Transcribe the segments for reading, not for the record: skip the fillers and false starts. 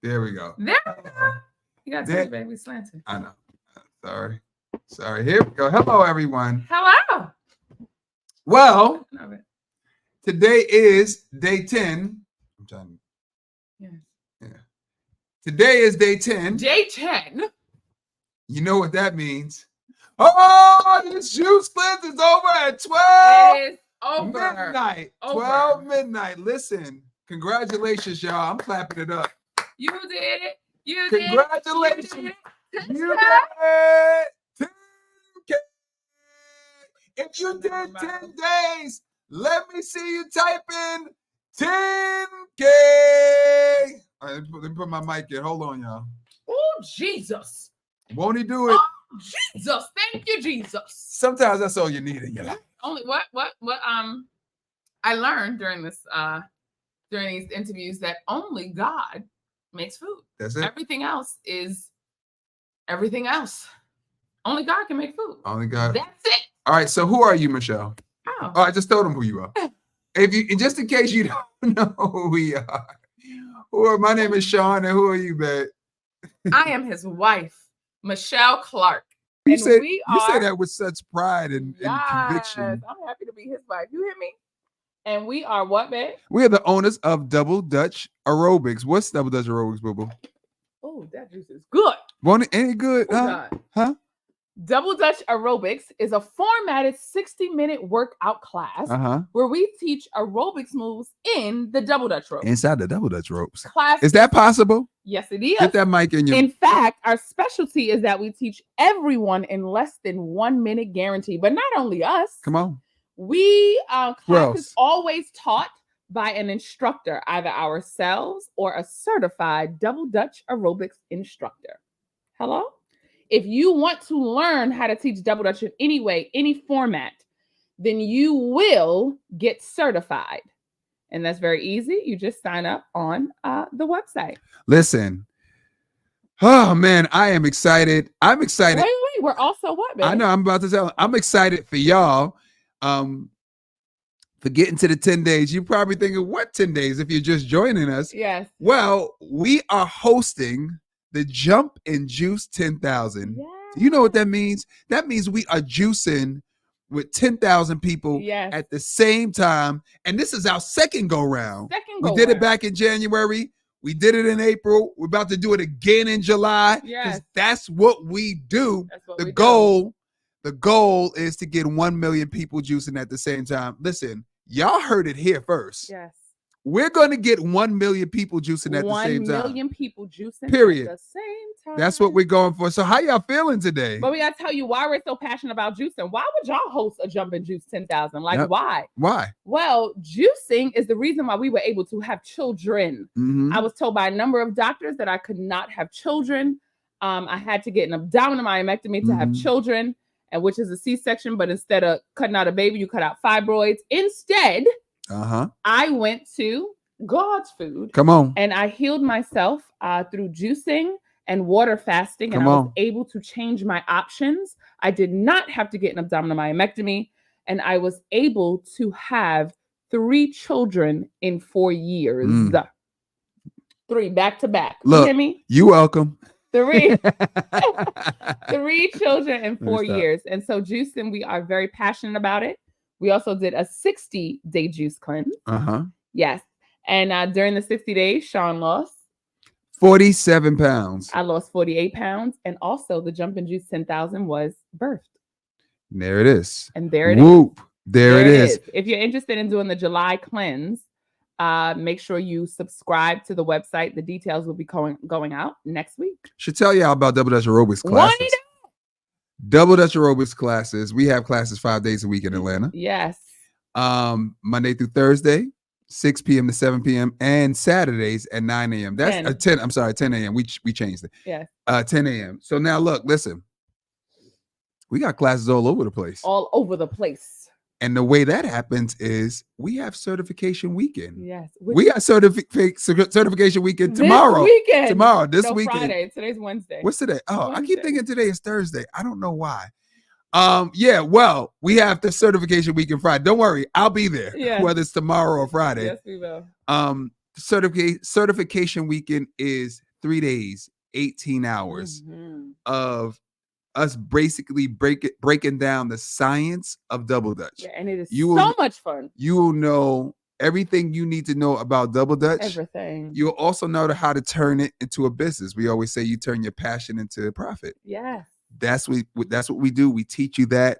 There we go. There we go. You got to There, touch, baby. Slanted. I know. Sorry. Here we go. Hello, everyone. Hello. Well, Love it. today is day 10. I'm trying to. Yes. Yeah. Today is day 10. Day 10. You know what that means. Oh, this juice cleanse is over at 12 It is over. midnight. Over. 12 midnight. Listen, congratulations, y'all. I'm clapping it up. You did it. You did it. Congratulations. You did it. You did 10K. If you did 10 days, let me see you type in 10K. All right, let me put my mic in. Hold on, y'all. Oh, Jesus. Won't he do it? Oh, Jesus. Thank you, Jesus. Sometimes that's all you need in your life. Only what I learned during this during these interviews that only God makes food. That's it. Everything else is everything else. Only God can make food. Only God. That's it. All right. So who are you, Michelle? Oh. Oh, I just told them who you are. If you, just in case you don't know who we are, my name is Sean, and who are you, babe? I am his wife, Michelle Clark. You And say we you say are- that with such pride and conviction. I'm happy to be his wife. You hear me? And we are what, babe? We are the owners of Double Dutch Aerobics. What's Double Dutch Aerobics, boo boo? Oh, that juice is good. Won't it? Ain't it good? Oh, Huh? God. Huh? Double Dutch Aerobics is a formatted 60-minute workout class where we teach aerobics moves in the Double Dutch rope. Inside the Double Dutch ropes. Class Is that possible? Yes, it is. Get that mic in your. In fact, our specialty is that we teach everyone in less than 1 minute guarantee. But not only us. Come on. We class else? is always taught by an instructor, either ourselves or a certified Double Dutch Aerobics instructor. Hello? If you want to learn how to teach Double Dutch in any way, any format, then you will get certified. And that's very easy. You just sign up on the website. Listen. Oh, man, I am excited. I'm excited. Wait. We're also what, baby? I know. I'm about to tell. I'm excited for y'all. For getting to the 10 days. You're probably thinking, what 10 days if you're just joining us? Yes. Well, we are hosting the Jump and Juice 10,000. Yes. You know what that means? That means we are juicing with 10,000 people Yes. at the same time. And this is our second go round. We did it back in January. We did it in April. We're about to do it again in July. Yes. That's what we do. That's what The we goal is to get 1 million people juicing at the same time. Listen, y'all heard it here first. Yes. We're going to get 1 million people juicing at the same 1 time. million people juicing Period. at the same time. That's what we're going for. So how y'all feeling today? But we got to tell you why we're so passionate about juicing. Why would y'all host a Jump and Juice 10,000? Like, Yep. why? Why? Well, juicing is the reason why we were able to have children. Mhm. I was told by a number of doctors that I could not have children. I had to get an abdominal myomectomy to have Mhm. children, and which is a C-section. But instead of cutting out a baby, you cut out fibroids. Instead, I went to God's food. Come on. And I healed myself through juicing and water fasting. And Come I was on. able to change my options. I did not have to get an abdominal myomectomy. And I was able to have 3 children in 4 years. 3 back to back. Look, you hear me? You welcome. 3 children in 4 stop. years. And so juicing, we are very passionate about it. We also did a 60-day juice cleanse. Yes. And during the 60 days, Sean lost 47 pounds. I lost 48 pounds. And also the Jump and Juice 10,000 was birthed. There it is. And there it is. Whoop. There it is. If you're interested in doing the July cleanse, make sure you subscribe to the website. The details will be going out next week. Should tell y'all about Double Dutch Aerobics classes. Double Dutch Aerobics classes. We have classes 5 days a week in Atlanta. Yes. Monday through Thursday, 6 p.m. to 7 p.m. and Saturdays at 9 a.m. That's 10. I'm sorry, 10 a.m. We changed it. Yes. 10 a.m. So now look, listen. We got classes all over the place. All over the place. And the way that happens is we have certification weekend. Yes. We got certification weekend tomorrow. This weekend. Friday. Today's Wednesday. What's today? Oh, Wednesday. I keep thinking today is Thursday. I don't know why. Well, we have the certification weekend Friday. Don't worry, I'll be there. Yeah. Whether it's tomorrow or Friday. Yes, we will. Certification weekend is 3 days, 18 hours Mhm. of us basically breaking down the science of double dutch. Yeah, and it is You so will much fun. you will know everything you need to know about double dutch. Everything. You'll also know how to turn it into a business. We always say you turn your passion into a profit. Yes. That's what we do. We teach you that.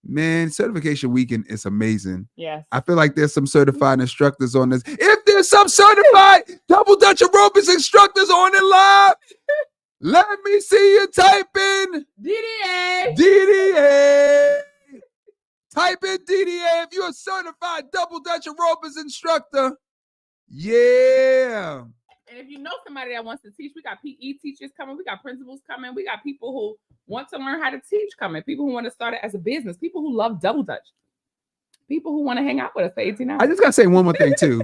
Man, certification weekend is amazing. Yes. I feel like there's some certified instructors on this. If there's some certified double dutch aerobics instructors on it live, let me see you type in DDA. DDA. Type in DDA if you're a certified double dutch aerobics instructor. Yeah. And if you know somebody that wants to teach, we got PE teachers coming, we got principals coming, we got people who want to learn how to teach coming, people who want to start it as a business, people who love double dutch, people who want to hang out with us for 18 hours. I just gotta say one more thing too.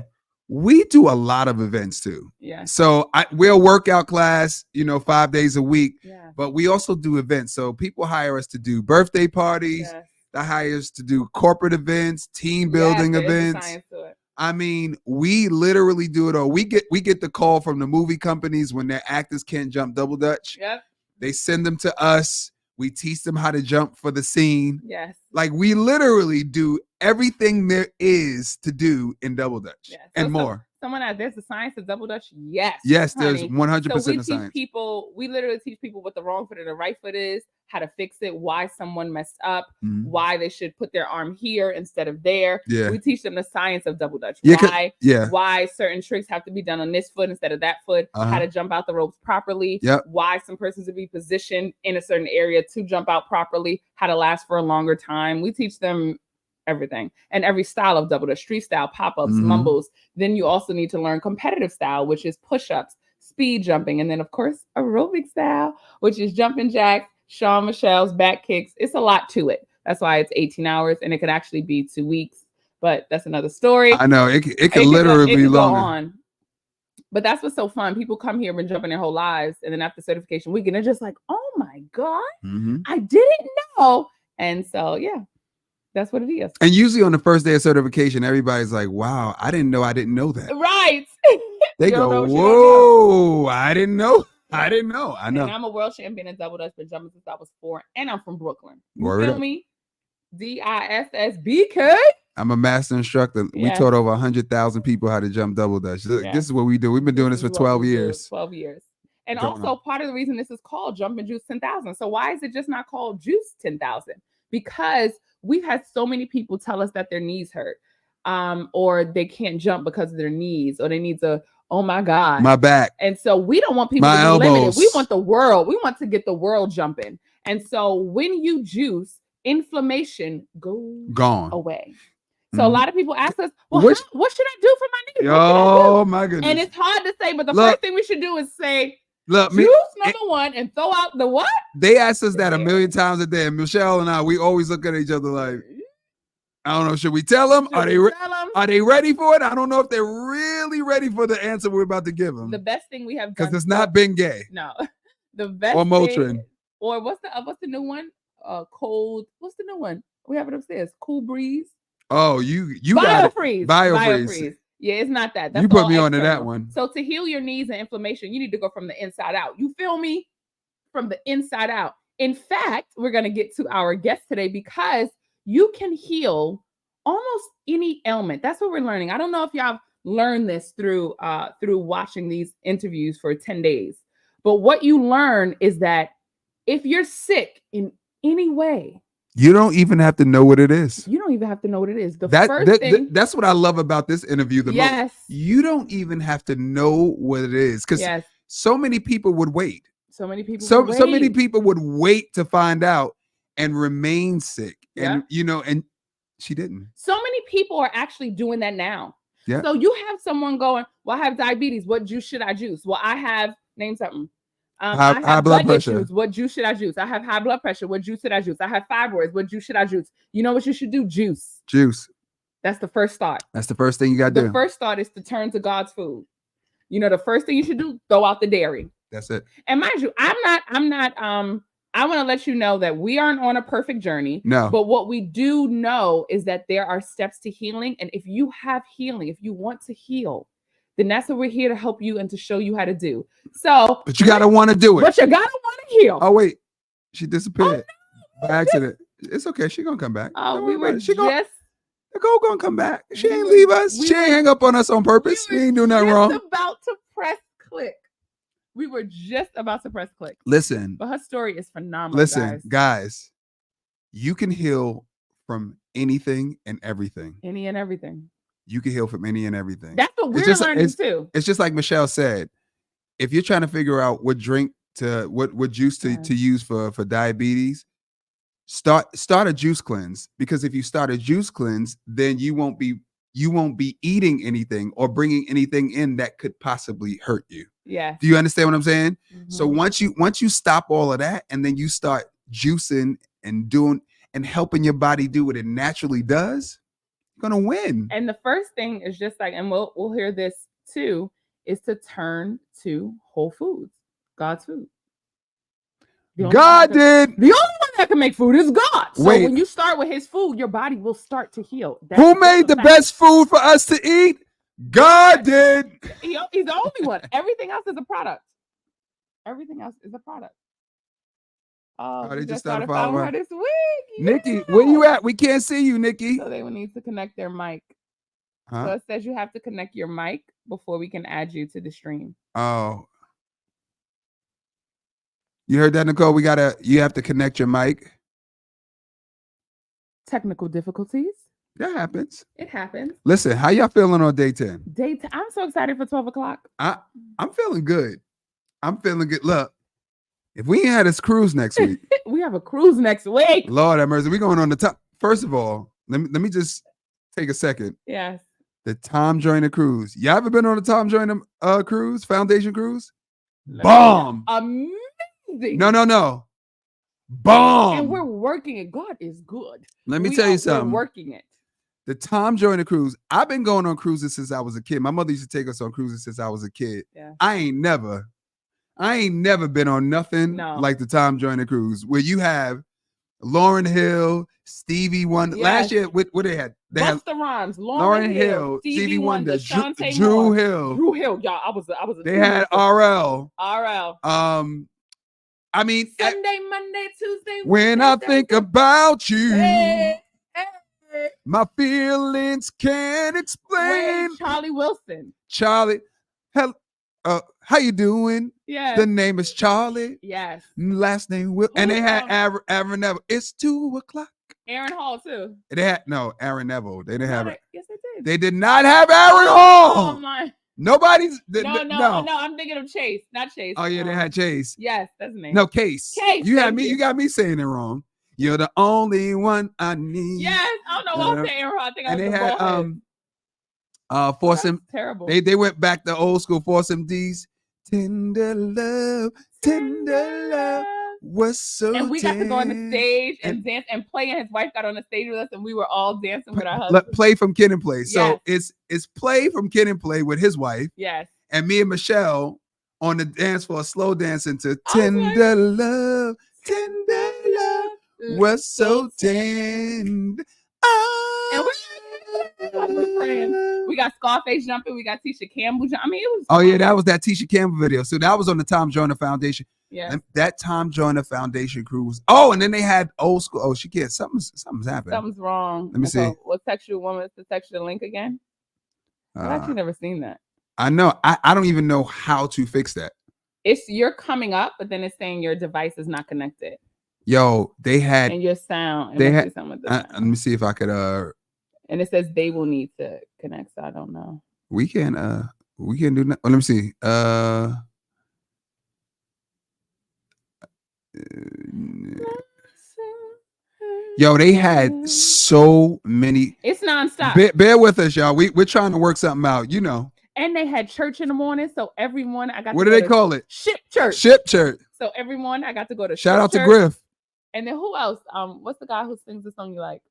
We do a lot of events too. Yeah. So we're a workout class, 5 days a week, Yeah. but we also do events. So people hire us to do birthday parties. Yes. They hire us to do corporate events, team building Yes, there is a events. science to it. I mean, we literally do it all. We get the call from the movie companies when their actors can't jump double dutch. Yep. They send them to us. We teach them how to jump for the scene. Yes. Like we literally do everything there is to do in double dutch Yes. and more. Someone out there's the science of double dutch. Yes. Yes, there's honey. 100% So we of teach science. people, we literally teach people what the wrong foot and the right foot is, how to fix it, why someone messed up, Mhm. why they should put their arm here instead of there. Yeah. We teach them the science of double dutch. Yeah, Why certain tricks have to be done on this foot instead of that foot, how to jump out the ropes properly, Yep. why some persons would be positioned in a certain area to jump out properly, how to last for a longer time. We teach them everything and every style of double dutch, street style, pop-ups, Mhm. mumbles. Then you also need to learn competitive style, which is push-ups, speed jumping, and then of course aerobic style, which is jumping jacks, Shawn Michelle's back kicks. It's a lot to it. That's why it's 18 hours and it could actually be 2 weeks, but that's another story. I know it could literally be longer. Go on. But that's what's so fun. People come here and jumping their whole lives, and then after certification weekend, they're just like, "Oh my god, Mhm. I didn't know." And so, yeah, that's what it is. And usually on the first day of certification, everybody's like, "Wow, I didn't know that." Right. They You don't know go, what you don't know. "Whoa, I didn't know. I didn't know." I know. And I'm a world champion in double dutch, been jumping since I was 4, and I'm from Brooklyn. You Word feel up. me? DISSBK. I'm a master instructor. We Yes. taught over 100,000 people how to jump double dutch. Yeah. This is what we do. We've been doing this is for what 12 we do, years. 12 years. And Going also, part of the reason this is called Jump and Juice 10,000. So why is it just not called Juice 10,000? Because we've had so many people tell us that their knees hurt, or they can't jump because of their knees, or they need to, oh my God. My back. And so we don't want people My to be elbows. limited. We want the world. We want to get the world jumping. And so when you juice, inflammation goes Gone. away. So a Mhm. lot of people ask us, well, Which- what should I do for my knees? What should I do? Oh my goodness. And it's hard to say, but the Look. first thing we should do is say, Look, juice number one, and throw out the what? they ask us that a Yeah. million times a day. And Michelle and I, we always look at each other like, I don't know. Should we tell them? Are they Tell 'em. are they ready for it? I don't know if they're really ready for the answer we're about to give them. The best thing we have done. Because it's not been gay. No, the best. Or thing- Motrin. Or what's the new one? Cold. What's the new one? We have it upstairs. Cool breeze. Oh, you got it. Biofreeze. Biofreeze. Yeah, it's not that. That's You put all me onto that external. one. So to heal your knees and inflammation, you need to go from the inside out. You feel me? From the inside out. In fact, we're going to get to our guest today because you can heal almost any ailment. That's what we're learning. I don't know if y'all have learned this through watching these interviews for 10 days. But what you learn is that if you're sick in any way, You don't even have to know what it is. you don't even have to know what it is. The first thing, That's what I love about this interview the most. yes, You don't even have to know what it is. Because yes. so many people would wait. So many people. So would many wait. people would wait to find out and remain sick. And and she didn't. So many people are actually doing that now. Yeah. So you have someone going, well, I have diabetes. What juice should I juice? Well, I have, name something. I have high blood pressure. issues. What juice should I juice? I have high blood pressure. What juice should I juice? I have fibroids. What juice should I juice? You know what you should do? Juice. Juice. That's the first start. That's the first thing you got to The do. first start is to turn to God's food. You know, the first thing you should do, throw out the dairy. That's it. And mind you, I want to let you know that we aren't on a perfect journey. No. But what we do know is that there are steps to healing. And if you have healing, if you want to heal, then that's what we're here to help you and to show you how to do. So, But you gotta want to do it. but you gotta want to heal. Oh wait, she disappeared by accident. It's okay. She gonna come back. Oh, Don't we worry were about it. She just Nicole gonna come back. She we ain't were- leave us. we She were- ain't hang up on us on purpose. we We were ain't doing nothing just wrong. about to press click. We were just about to press click. Listen, But her story is phenomenal. listen, guys. You can heal from anything and everything. Any and everything. You can heal from any and everything. That's what It's we're just- learning it's- too. It's just like Michelle said. If you're trying to figure out what drink to what juice to Right. use for diabetes, start a juice cleanse, because if you start a juice cleanse, then you won't be eating anything or bringing anything in that could possibly hurt you. Yeah. Do you understand what I'm saying? So Mhm. once you stop all of that and then you start juicing and doing and helping your body do what it naturally does, you're gonna win. And the first thing is just like, and we'll hear this too, is to turn to whole foods, God's food. The only God one that did. can- the only one that can make food is God. So Wait. when you start with His food, your body will start to heal. Who made the best food for us to eat? God did. He's the only one. Everything else is a product. Everything else is a product. Oh, they we just started started following following her. her this week. Nikki, Yeah. where you at? We can't see you, Nikki. So they will need to connect their mic. So Huh? it says you have to connect your mic before we can add you to the stream. Oh. You heard that, Nicole? You have to connect your mic. Technical difficulties. That happens. It happens. Listen, how y'all feeling on day 10? I'm so excited for 12 o'clock. I'm feeling good. I'm feeling good. Look, if we ain't had this cruise next week, We have a cruise next week. Lord have mercy, we going on the top. First of all, let me just take a second. Yes. The Tom Joyner cruise. You ever been on the Tom Joyner cruise, Foundation cruise? Let me Bomb. tell you, amazing. No. Bomb. And we're working it. God is good. Let me We tell you we're something. working it. The Tom Joyner cruise. I've been going on cruises since I was a kid. My mother used to take us on cruises since I was a kid. Yeah. I ain't never been on nothing No. like the Tom Joyner cruise, where you have Lauryn Hill, Stevie Wonder. Yes. Last year, what they had? They had Busta Rhymes, Lauryn Hill, Stevie Wonder, Shantae Drew Moore, Hill. Drew Hill. Y'all, I was a They had RL. RL. I mean, Sunday, Monday, Tuesday. when I Wednesday, think Thursday. about you, Hey. my feelings can't explain. Wait, Charlie Wilson. Charlie, how you doing? Yes. The name is Charlie. Yes. Last name Will. And they Who, had Aaron Neville. It's 2:00. Aaron Hall too. They had Aaron Neville. They didn't have it. Yes, they did. They did not have Aaron Oh Hall. my. Nobody's. No. I'm thinking of Chase, not Chase. Oh yeah, they had Chase. Yes, that's the name. No, Case. Case, You had thank me. you. You got me saying it wrong. You're the only one I need. Yes. I don't know why I'm saying Aaron Hall. I think I And was they the had bald head. Foursome. That's terrible. They went back to old school Foursome D's. Tender love, tender love. Was so And we got to go on the tender. stage and And- dance and play, and his wife got on the stage with us, and we were all dancing with our husbands. Play from Kid and Play. So Yes. it's Play from Kid and Play with his wife, Yes. and me and Michelle on the dance floor, slow dancing to I was Tender Love, Tender Love was so tender. And we're praying. We got Scarface jumping. We got Tisha Campbell jumping. I mean, it was. Oh yeah, that was that Tisha Campbell video. So that was on the Tom Joyner Foundation. Yeah. And that Tom Joyner Foundation cruise. Oh, and then they had old school. Oh, she can't. Something's happening. Something's wrong. Let me see. What text you woman to text you the link again? I've actually never seen that. I know. I don't even know how to fix that. You're coming up, but then it's saying your device is not connected. Yo, they had. And your sound. They It must had- be something with the Let sound. me see if I could. And it says they will need to connect. So I don't know. We can do that. Oh, let me see. Yo, they had so many. It's nonstop. Bear with us, y'all. We're trying to work something out. You know. And they had church in the morning. So every morning I got What to do go they to call it? Ship church. Ship church. So every morning I got to go to Shout Ship out to church. Griff. And then who else? What's the guy who sings the song you like?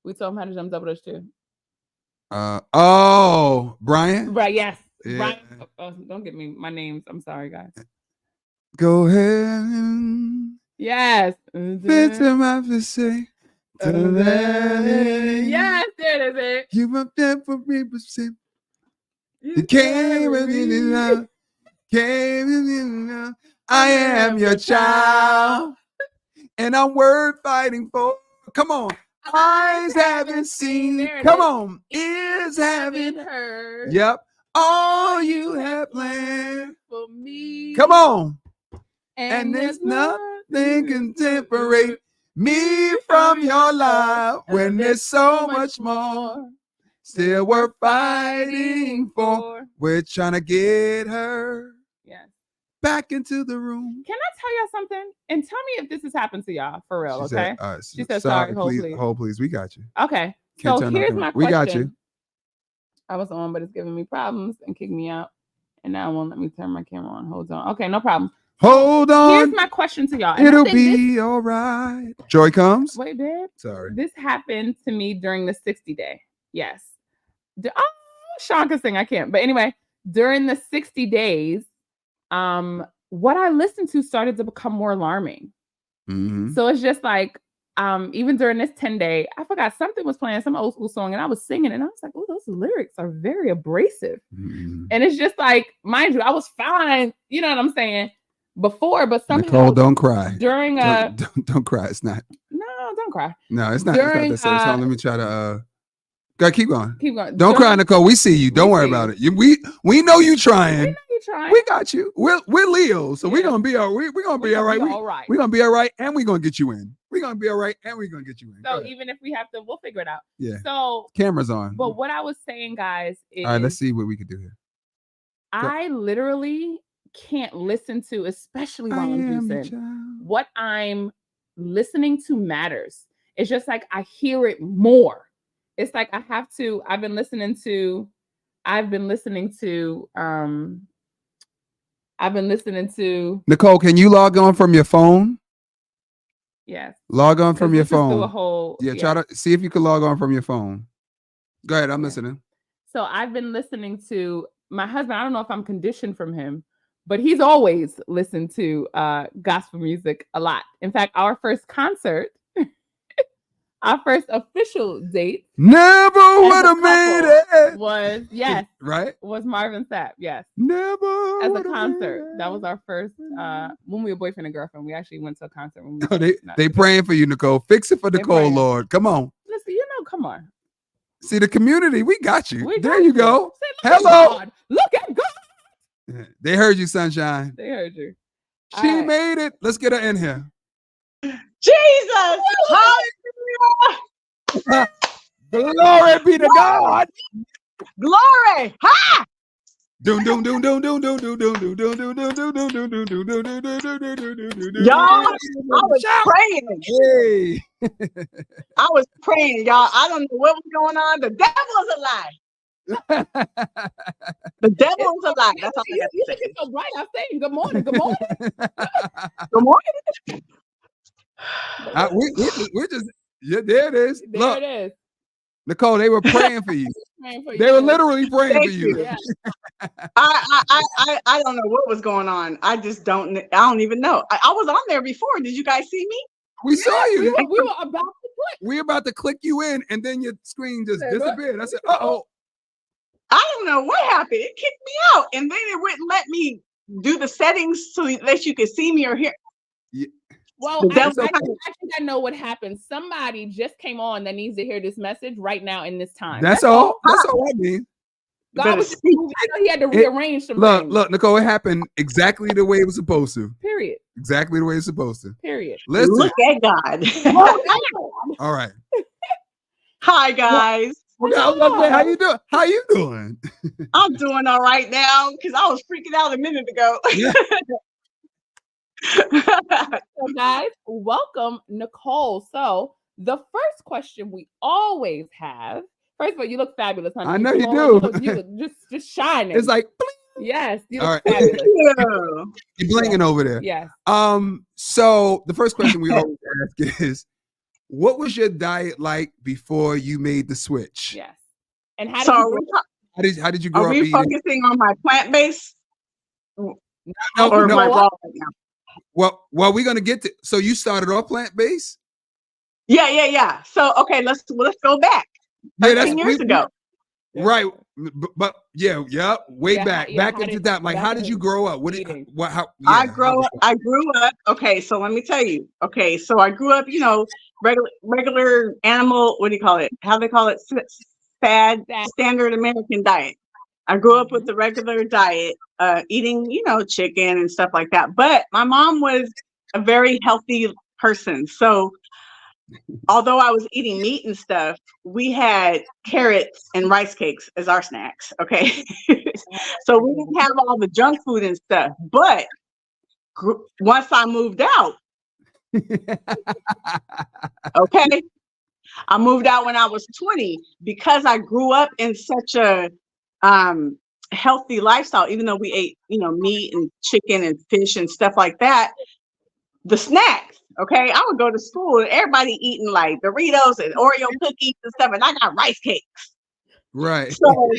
We told him how to jump double dutch too. Brian. Right, yes. Yeah. Brian. Don't get me my names. I'm sorry, guys. Go ahead. Yes. Bit to my say. Yes, there it is. You up there for me, but say. You came within love. Came within love. I am your child. And I'm worth fighting for. Come on. Eyes haven't seen. There it Come is. on. Ears haven't. heard Yep. All you have planned. for me. Come on. And And there's nothing can separate me from your love when there's so much more still worth fighting for. We're trying to get her Yes. back into the room. Can I tell y'all something? And tell me if this has happened to y'all for real, She okay? said, She said, sorry, hold, please, please. hold, please. We got you. Okay. Can't So turn here's nothing my on. question. We got you. I was on, but it's giving me problems and kicked me out. And now it won't let me turn my camera on. Hold on. Okay, no problem. Hold Here's on. my question to y'all. And I It'll think be all right. Joy comes. Wait, babe. Sorry. This happened to me during the 60 day. Yes. Sean can sing. I can't. But anyway, during the 60 days, what I listened to started to become more alarming. Mhm. So it's just like, even during this 10-day, I forgot something was playing, some old school song, and I was singing, and I was like, oh, those lyrics are very abrasive. Mhm. And it's just like, mind you, I was fine, you know what I'm saying, before, but somehow Nicole, don't cry. during Don't cry. It's not. no, don't cry. No, it's not. During, It's not the same song. Let me try to. Go, keep going. Keep going. Don't cry, Nicole. We see you. Don't worry see about it. We know you trying. We know you trying. We got you. We're Leo, so we're Yeah. gonna be all. We're gonna be all right. All right. We're gonna be all right, and we're gonna get you in. We're gonna be all right, and we're gonna get you in. So even if we have to, we'll figure it out. Yeah. So Camera's on. but what I was saying, guys, is All right, let's see what we could do here. I literally can't listen to, especially while I'm juicing. What I'm listening to matters. It's just like I hear it more. It's like I have to. I've been listening to. Nicole, can you log on from your phone? Yes. Log on from your phone. Do a whole, try to see if you can log on from your phone. Go ahead, I'm listening. So I've been listening to my husband. I don't know if I'm conditioned from him, but he's always listened to gospel music a lot. In fact, our first concert, our first official date, never would have made it. Was right? Was Marvin Sapp? Yes, never as a concert. That was our first when we were boyfriend and girlfriend. We actually went to a concert. When we they praying for you, Nicole. Fix it for Nicole, Lord. Come on. Listen, come on. See the community. We got you. There you go. Say, hello. Look at God. They heard you, Sunshine. They heard you. She made it. Let's get her in here. Jesus! Hallelujah! Glory be to God! Glory! Ha! Doom doom doom doom doom doom doom doom doom doom doom doom doom doom doom doom doom. Y'all, I was praying. Hey, I was praying, y'all. I don't know what was going on. The devil is a lie. The devil is a lie. That's all I have to say. It's so bright. I'm saying good morning. Good morning. Good morning. We're just there. It is. There Look, it is. Nicole, they were praying for you. They were literally praying for you. Yeah. I don't know what was going on. I don't even know. I was on there before. Did you guys see me? We saw you. We were about to click. We're about to click you in, and then your screen just disappeared. I said, "Uh-oh." I don't know what happened. It kicked me out, and then it wouldn't let me do the settings so that you could see me or hear. Yeah. Well, I think I know what happened. Somebody just came on that needs to hear this message right now in this time. That's all. That's all I mean. God was, I know he had to rearrange some things. Look, Nicole, it happened exactly the way it was supposed to. Period. Exactly the way it's supposed to. Period. Listen. Look at God. All right. Hi, guys. How you doing? How you doing? I'm doing all right now because I was freaking out a minute ago. Yeah. So guys, welcome Nicole. So the first question we always have, first of all, you look fabulous, honey. I know you do. You look just shining. It's like bling. Yes, you all look right. fabulous. You're blinging over there. Yes. So the first question we always ask is, what was your diet like before you made the switch? Yes. And how did you grow up? Are we focusing on my plant base? No, or my raw right now? Well, we're gonna get to. So you started off plant based? Yeah. So okay, let's go back. 13 years ago. Right. But yeah, way Yeah, back, yeah, back how into did- that. Like, back how in did the you grow up? What did, eating. what, how, I yeah, grew up. Okay, so let me tell you. Okay, so I grew up, regular animal. What do you call it? How they call it? Sad Sad. standard American diet. I grew up with Mhm. the regular diet, eating, chicken and stuff like that. But my mom was a very healthy person. So although I was eating meat and stuff, we had carrots and rice cakes as our snacks. Okay. So we didn't have all the junk food and stuff. But once I moved out, okay, I moved out when I was 20 because I grew up in such a um, healthy lifestyle, even though we ate, meat and chicken and fish and stuff like that. The snacks, okay, I would go to school and everybody eating like Doritos and Oreo cookies and stuff, and I got rice cakes. Right. So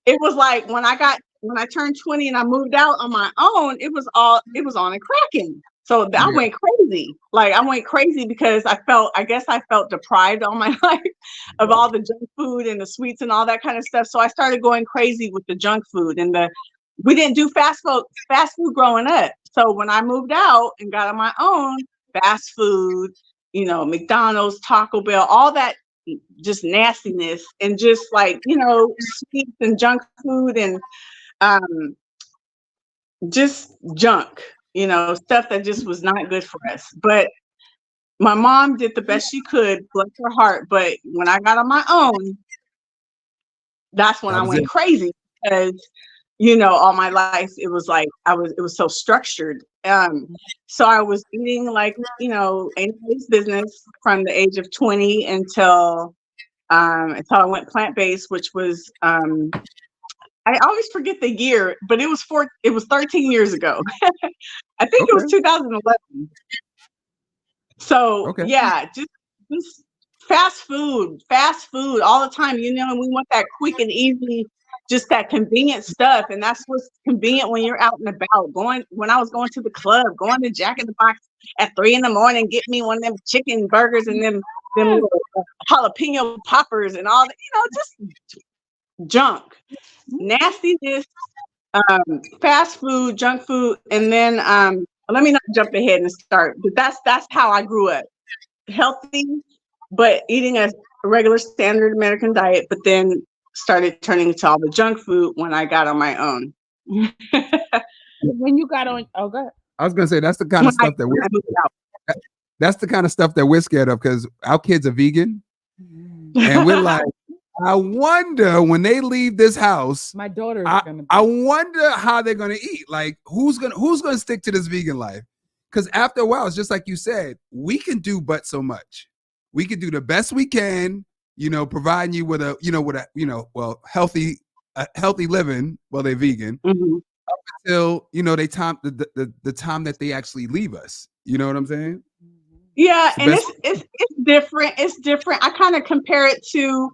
it was like when I turned 20 and I moved out on my own, it was on and cracking. So I went crazy. Like I went crazy because I guess I felt deprived all my life of all the junk food and the sweets and all that kind of stuff. So I started going crazy with the junk food and we didn't do fast food growing up. So when I moved out and got on my own, fast food, McDonald's, Taco Bell, all that just nastiness and just like, sweets and junk food and just junk, stuff that just was not good for us. But my mom did the best she could, bless her heart. But when I got on my own, that's when I went crazy because, all my life it was like it was so structured. So I was eating like, anybody's business from the age of 20 until I went plant-based, which was I always forget the year, but it was 13 years ago. I think it was 2011. So yeah, just fast food all the time. We want that quick and easy, just that convenient stuff. And that's what's convenient when you're out and about. When I was going to the club, going to Jack in the Box at 3 a.m, get me one of them chicken burgers and them little jalapeno poppers and all that, just junk, nastiness, fast food, junk food. And then let me not jump ahead and start, but that's how I grew up. Healthy, but eating a regular standard American diet, but then started turning to all the junk food when I got on my own. When you got on, oh, go ahead. I was gonna say that's the kind of stuff that's the kind of stuff that we're scared of because our kids are vegan, and we're like, I wonder when they leave this house, my daughter is I wonder how they're gonna eat. Like, who's gonna stick to this vegan life? Because after a while, it's just like you said, we can do but so much. We can do the best we can, providing you with healthy living while they're vegan. Mm-hmm. Up until they time the time that they actually leave us. You know what I'm saying? Yeah, and it's different. It's different. I kind of compare it to,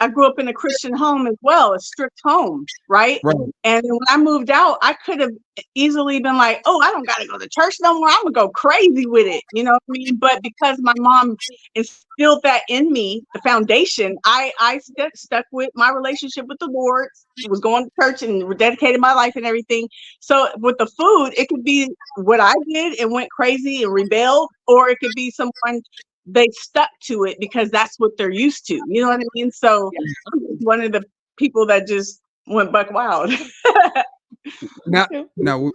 I grew up in a Christian home as well, a strict home, right? And when I moved out, I could have easily been like, oh, I don't got to go to church no more. I'm going to go crazy with it. You know what I mean? But because my mom instilled that in me, the foundation, I stuck with my relationship with the Lord, was going to church and dedicated my life and everything. So with the food, it could be what I did and went crazy and rebelled, or it could be someone they stuck to it because that's what they're used to. You know what I mean? So I'm one of the people that just went buck wild.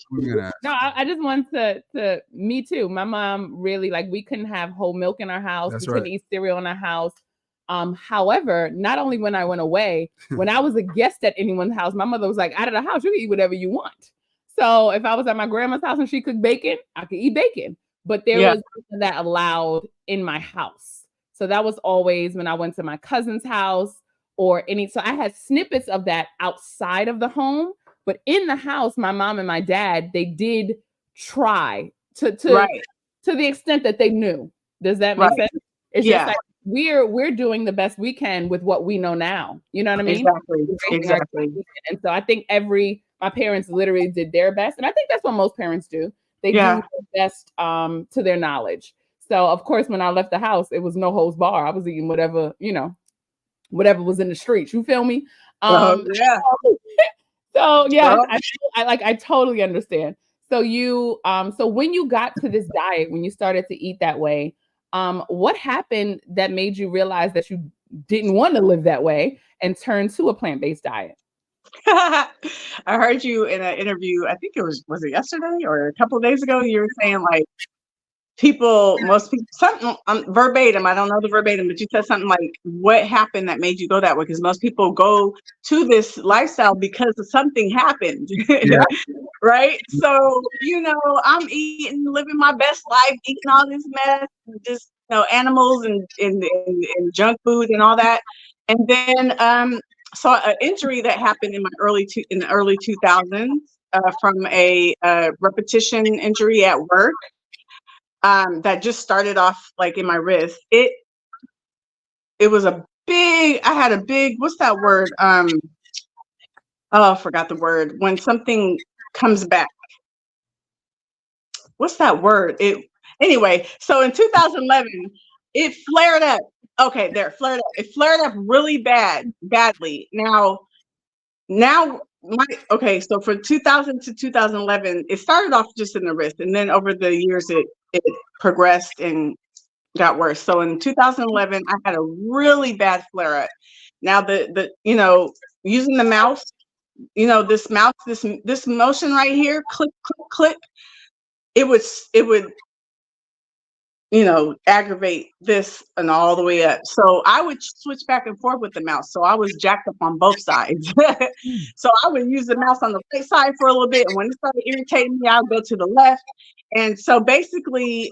we're gonna. No, I just want to. Me too. My mom really we couldn't have whole milk in our house. We couldn't eat cereal in our house. However, not only when I went away, when I was a guest at anyone's house, my mother was like, out of the house, you can eat whatever you want. So if I was at my grandma's house and she cooked bacon, I could eat bacon. But there was nothing that allowed in my house. So that was always when I went to my cousin's house or so I had snippets of that outside of the home, but in the house, my mom and my dad, they did try to the extent that they knew. Does that make sense? It's just like we're doing the best we can with what we know now. You know what I mean? Exactly. And so I think my parents literally did their best. And I think that's what most parents do. They do their best to their knowledge. So of course, when I left the house, it was no holds bar. I was eating whatever, whatever was in the streets. You feel me? Yeah. So yes, Well, I totally understand. So you so when you got to this diet, when you started to eat that way, what happened that made you realize that you didn't want to live that way and turn to a plant-based diet? I heard you in an interview. I think it was it yesterday or a couple of days ago? You were saying like most people, something verbatim. I don't know the verbatim, but you said something like, "What happened that made you go that way?" Because most people go to this lifestyle because of something happened, Yeah. right? So I'm eating, living my best life, eating all this mess, and just animals and junk food and all that, and then saw an injury that happened in the early 2000s from a repetition injury at work that just started off like in my wrist. It was I had a big, what's that word? Oh, I forgot the word. When something comes back. What's that word? Anyway, so in 2011, it flared up. Okay, there, flared up. It flared up really badly. Now so from 2000 to 2011, it started off just in the wrist, and then over the years it progressed and got worse. So in 2011, I had a really bad flare up. Now the using the mouse, this motion right here, click click click, it would aggravate this and all the way up. So I would switch back and forth with the mouse. So I was jacked up on both sides. So I would use the mouse on the right side for a little bit, and when it started irritating me, I would go to the left. And so basically,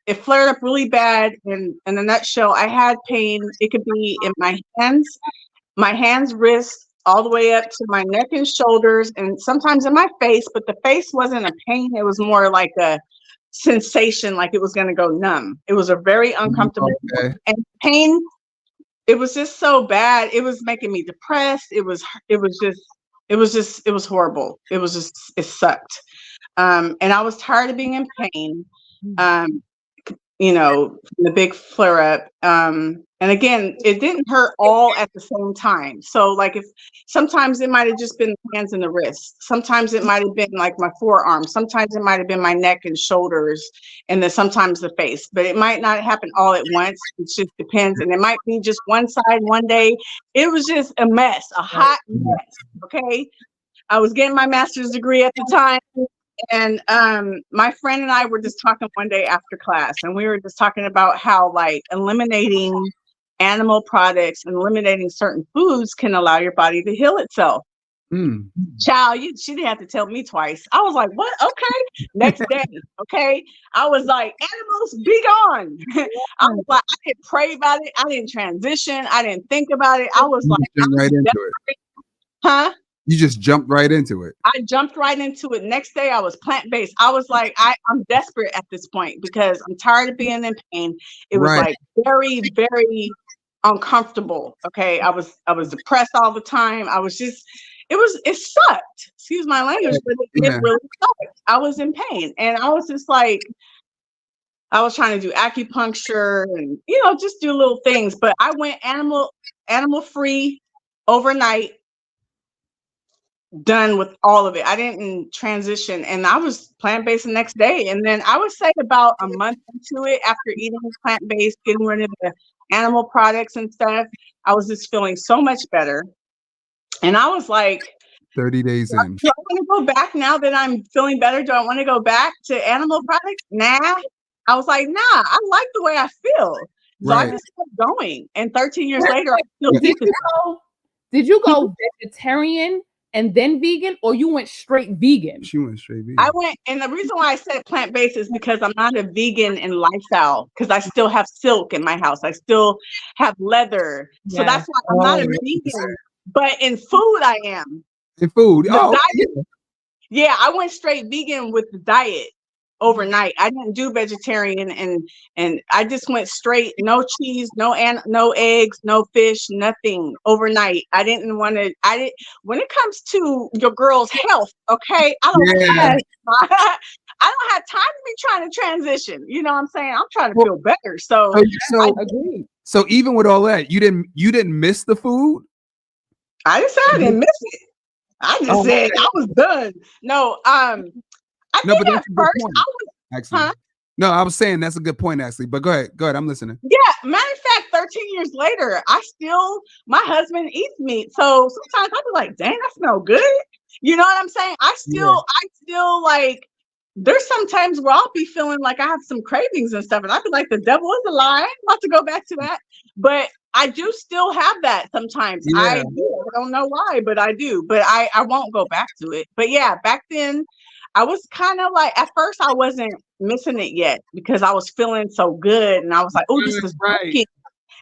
it flared up really bad. And in a nutshell, I had pain. It could be in my hands, wrists, all the way up to my neck and shoulders, and sometimes in my face. But the face wasn't a pain. It was more like a sensation, like it was going to go numb. It was a very uncomfortable and pain. It was just so bad. It was making me depressed. It was horrible. It sucked. And I was tired of being in pain. The big flare up. And again, it didn't hurt all at the same time. So like sometimes it might have just been the hands and the wrists. Sometimes it might have been like my forearm. Sometimes it might have been my neck and shoulders, and then sometimes the face. But it might not happen all at once. It just depends. And it might be just one side one day. It was just a mess, a hot mess. Okay. I was getting my master's degree at the time. And my friend and I were just talking one day after class, and we were just talking about how like eliminating animal products and eliminating certain foods can allow your body to heal itself. Child, she didn't have to tell me twice. I was like, what? Okay. Next day, okay. I was like, animals, be gone. I was like, I didn't pray about it. I didn't transition. I didn't think about it. I was like, right into it. Huh? You just jumped right into it. I jumped right into it. Next day, I was plant-based. I was like, I'm desperate at this point because I'm tired of being in pain. It was like very, very uncomfortable. Okay. I was depressed all the time. I was just, it sucked. Excuse my language, but it really sucked. I was in pain. And I was just like, I was trying to do acupuncture and, just do little things. But I went animal free overnight. Done with all of it. I didn't transition, and I was plant-based the next day. And then I would say about a month into it, after eating plant-based, getting rid of the animal products and stuff, I was just feeling so much better. And I was like, 30 days in. Do I want to go back now that I'm feeling better? Do I want to go back to animal products? Nah. I was like, nah, I like the way I feel. So I just kept going. And 13 years later, I still Did you go vegetarian and then vegan, or you went straight vegan? She went straight vegan. I went, and the reason why I said plant-based is because I'm not a vegan in lifestyle, because I still have silk in my house. I still have leather. Yes. So that's why I'm not a vegan. But in food, I am. In food? Yeah, I went straight vegan with the diet overnight. I didn't do vegetarian, and I just went straight, no cheese, no eggs, no fish, nothing overnight. I didn't want to. When it comes to your girl's health, okay, I don't have time to be trying to transition. You know what I'm saying? I'm trying to feel better. So I agree. So even with all that, you didn't miss the food? I didn't say I didn't miss it. I just Oh, said I was done. No, I No, think but that's at a good first point, I was, actually. huh? No, I was saying that's a good point, actually. But go ahead, I'm listening. Yeah, matter of fact, 13 years later, my husband eats meat. So sometimes I'll be like, dang, that smells good. You know what I'm saying? I still like, there's some times where I'll be feeling like I have some cravings and stuff, and I'll be like, the devil is a lie. I ain't about to go back to that. But I do still have that sometimes. Yeah. I do. I don't know why, but I do. But I won't go back to it. But yeah, back then, I was kind of like, at first I wasn't missing it yet because I was feeling so good, and I was like, oh, this is Right. working.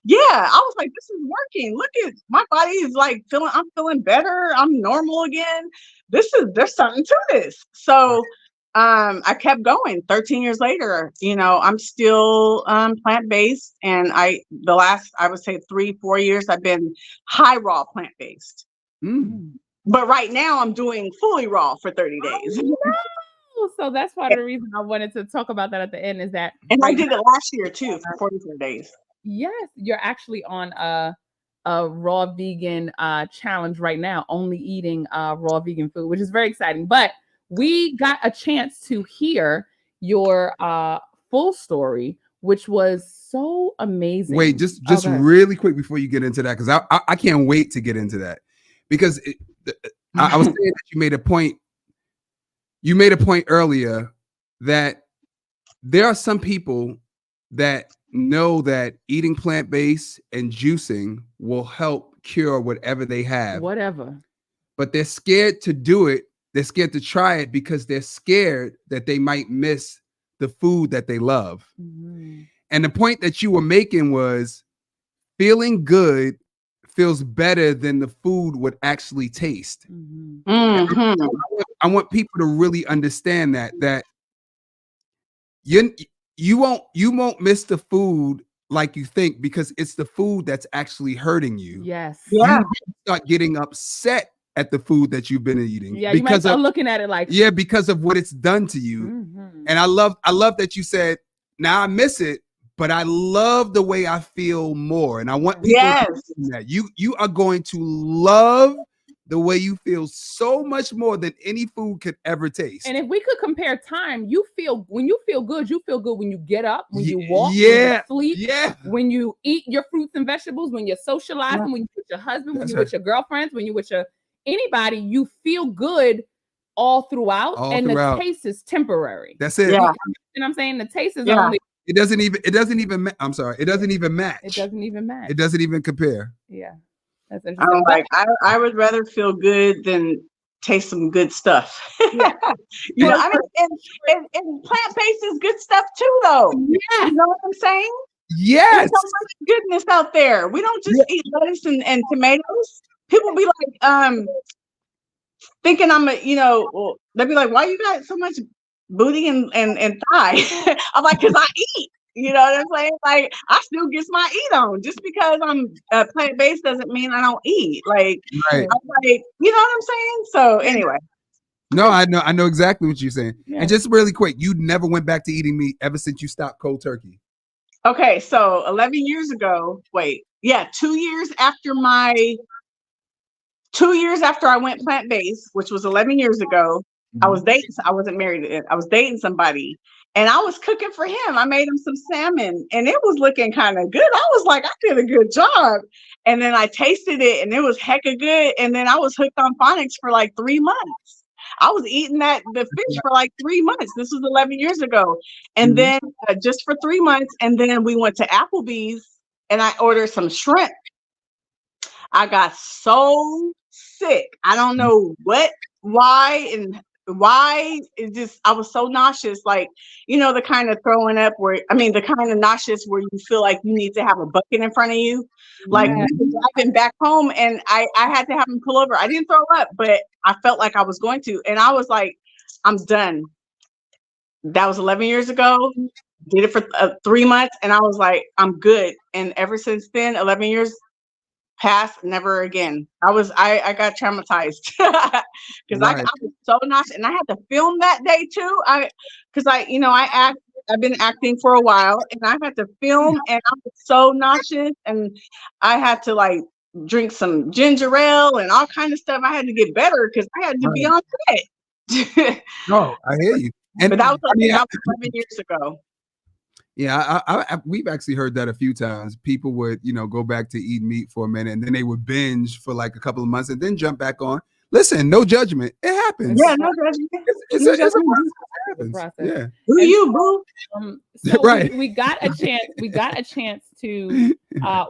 Yeah, I was like, this is working. Look at my body is like I'm feeling better. I'm normal again. There's something to this. So I kept going. 13 years later, I'm still plant-based, and the last, I would say 3-4 years I've been high raw plant-based. But right now I'm doing fully raw for 30 days. So that's part of the reason I wanted to talk about that at the end, is that, and I did it last year too for 44 days. Yes, you're actually on a raw vegan challenge right now, only eating raw vegan food, which is very exciting. But we got a chance to hear your full story, which was so amazing. Wait, just really quick before you get into that, because I can't wait to get into that, because I was saying that you made a point. You made a point earlier that there are some people that know that eating plant-based and juicing will help cure whatever they have. Whatever. But they're scared to do it. They're scared to try it because they're scared that they might miss the food that they love. Mm-hmm. And the point that you were making was feeling good feels better than the food would actually taste. Mm-hmm. Mm-hmm. I want people to really understand that you won't miss the food like you think, because it's the food that's actually hurting you. Yes. Yeah. You start getting upset at the food that you've been eating. Yeah, you might start looking at it like, yeah, because of what it's done to you. Mm-hmm. And I love that you said, now I miss it, but I love the way I feel more. And I want people to understand that you are going to love the way you feel so much more than any food could ever taste. And if we could compare time, when you feel good when you get up, when you walk, yeah, when you sleep, when you eat your fruits and vegetables, when you're socializing, when you're with your husband, when you're with your girlfriends, when you're with anybody, you feel good all throughout. The taste is temporary. That's it. Yeah. You know what I'm saying? The taste is only. It doesn't even I'm sorry. It doesn't even match. It doesn't even match. It doesn't even compare. Yeah. That's interesting. I would rather feel good than taste some good stuff. Yeah. I mean, and plant-based is good stuff too, though. Yeah. You know what I'm saying? Yes. There's so much goodness out there. We don't just eat lettuce and tomatoes. People be like, thinking I'm they'll be like, why you got so much booty and thigh? I'm like, because I eat. You know what I'm saying? Like, I still get my eat on. Just because I'm plant-based doesn't mean I don't eat. Like, right. I'm like, you know what I'm saying? So anyway. No, I know exactly what you're saying. Yeah. And just really quick, you never went back to eating meat ever since you stopped cold turkey. Okay, so 11 years ago, 2 years after 2 years after I went plant-based, which was 11 years ago, I was dating. I wasn't married. I was dating somebody, and I was cooking for him. I made him some salmon, and it was looking kind of good. I was like, I did a good job. And then I tasted it, and it was hecka good. And then I was hooked on phonics for like 3 months. I was eating the fish for like 3 months. This was 11 years ago. And then just for 3 months. And then we went to Applebee's, and I ordered some shrimp. I got so sick. I don't know why it just, I was so nauseous, like, the kind of throwing up the kind of nauseous where you feel like you need to have a bucket in front of you. Like, driving back home, and I had to have him pull over. I didn't throw up, but I felt like I was going to. And I was like, I'm done. That was 11 years ago. Did it for 3 months, and I was like, I'm good. And ever since then, 11 years passed, never again. I got traumatized because I was so nauseous, and I had to film that day too. I asked I've been acting for a while, and I had to film, and I was so nauseous, and I had to like drink some ginger ale and all kind of stuff. I had to get better because I had to be on set. No, I hear you. And But that was, I mean, that was 11 years ago. yeah, we've actually heard that a few times. People would, go back to eat meat for a minute, and then they would binge for like a couple of months, and then jump back on. Listen, no judgment. It happens. Yeah, no judgment. It's No a judgment. process. Yeah. Who you, boo? So Right. we got a chance. We got a chance to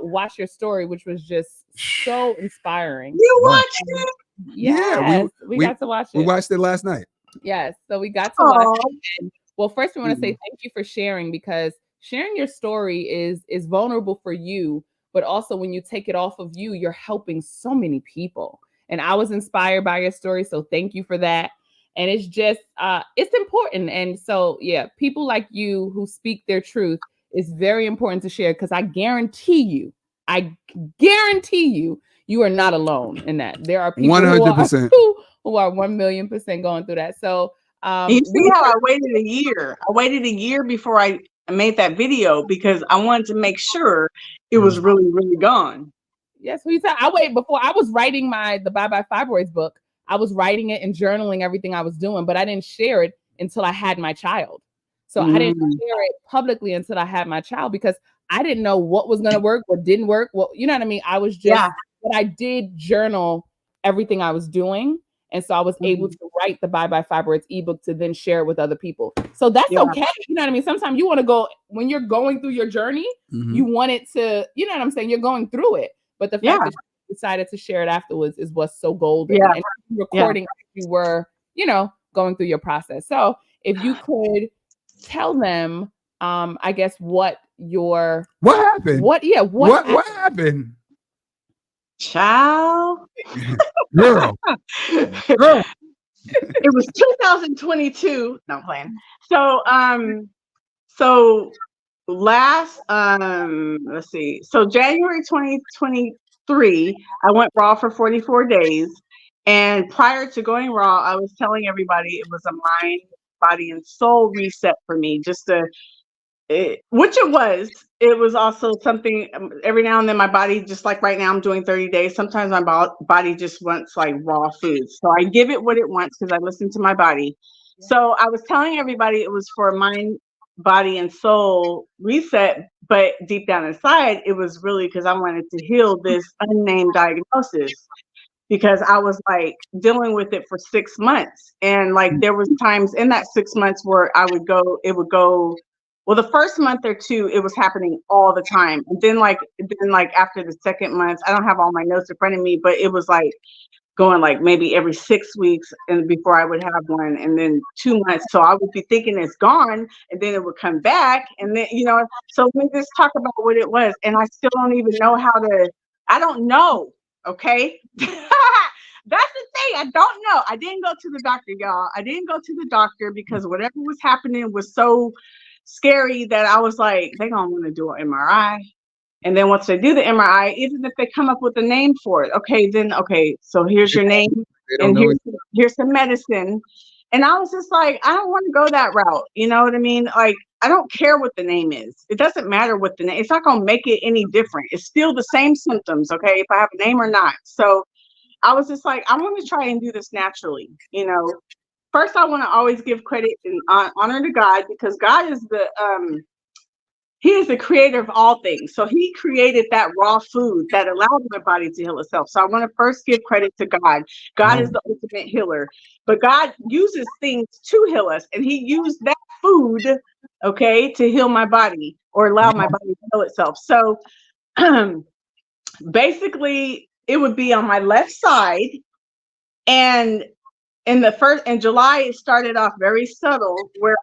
watch your story, which was just so inspiring. You watched it? Yes, we we- got to watch it. We watched it last night. Yes, so we got to watch Aw. it. And, well, first we want to say thank you for sharing, because sharing your story is vulnerable for you, but also when you take it off of you, you're helping so many people. And I was inspired by your story, so thank you for that. And it's just it's important. And so yeah, people like you who speak their truth is very important to share, because I guarantee you, you are not alone in that. There are people 100%. who are 1,000,000% going through that. So You see how I waited a year? I waited a year before I made that video because I wanted to make sure it was really, really gone. yes, I waited before I was writing the Bye Bye Fibroids book. I was writing it and journaling everything I was doing, but I didn't share it until I had my child. So I didn't share it publicly until I had my child, because I didn't know what was going to work, what didn't work. Well, you know what I mean? I was just, but I did journal everything I was doing. And so I was able to write the Bye Bye Fibroids ebook to then share it with other people. So that's okay. You know what I mean? Sometimes you want to go, when you're going through your journey, you want it to, you know what I'm saying? You're going through it. But the fact that you decided to share it afterwards is what's so golden. Yeah. And recording as you were, going through your process. So if you could tell them, I guess what happened? What happened? Child. Girl. It was 2022. No, I'm playing. So last let's see. So January 2023, I went raw for 44 days. And prior to going raw, I was telling everybody it was a mind, body, and soul reset for me, which it was also something. Every now and then my body, just like right now I'm doing 30 days, sometimes my body just wants like raw food, so I give it what it wants because I listen to my body. So I was telling everybody it was for mind, body, and soul reset, but deep down inside it was really because I wanted to heal this unnamed diagnosis, because I was like dealing with it for 6 months, and like there was times in that 6 months where it would go. Well, the first month or two, it was happening all the time. And then like after the second month, I don't have all my notes in front of me, but it was like going like maybe every 6 weeks and before I would have one, and then 2 months. So I would be thinking it's gone, and then it would come back. And then, so let me just talk about what it was. And I still don't even know I don't know. Okay. That's the thing. I don't know. I didn't go to the doctor, y'all. I didn't go to the doctor because whatever was happening was so scary that I was like, they're gonna want to do an MRI. And then once they do the MRI, even if they come up with a name for it, okay, so here's your name and here's some medicine. And I was just like, I don't want to go that route. You know what I mean? Like, I don't care what the name is. It doesn't matter what the name. It's not gonna make it any different. It's still the same symptoms, okay, if I have a name or not. So I was just like, I want to try and do this naturally, First, I want to always give credit and honor to God, because God is He is the creator of all things. So He created that raw food that allowed my body to heal itself. So I want to first give credit to God. God is the ultimate healer, but God uses things to heal us, and He used that food, okay, to heal my body or allow my body to heal itself. So basically, it would be on my left side, and in July, it started off very subtle, where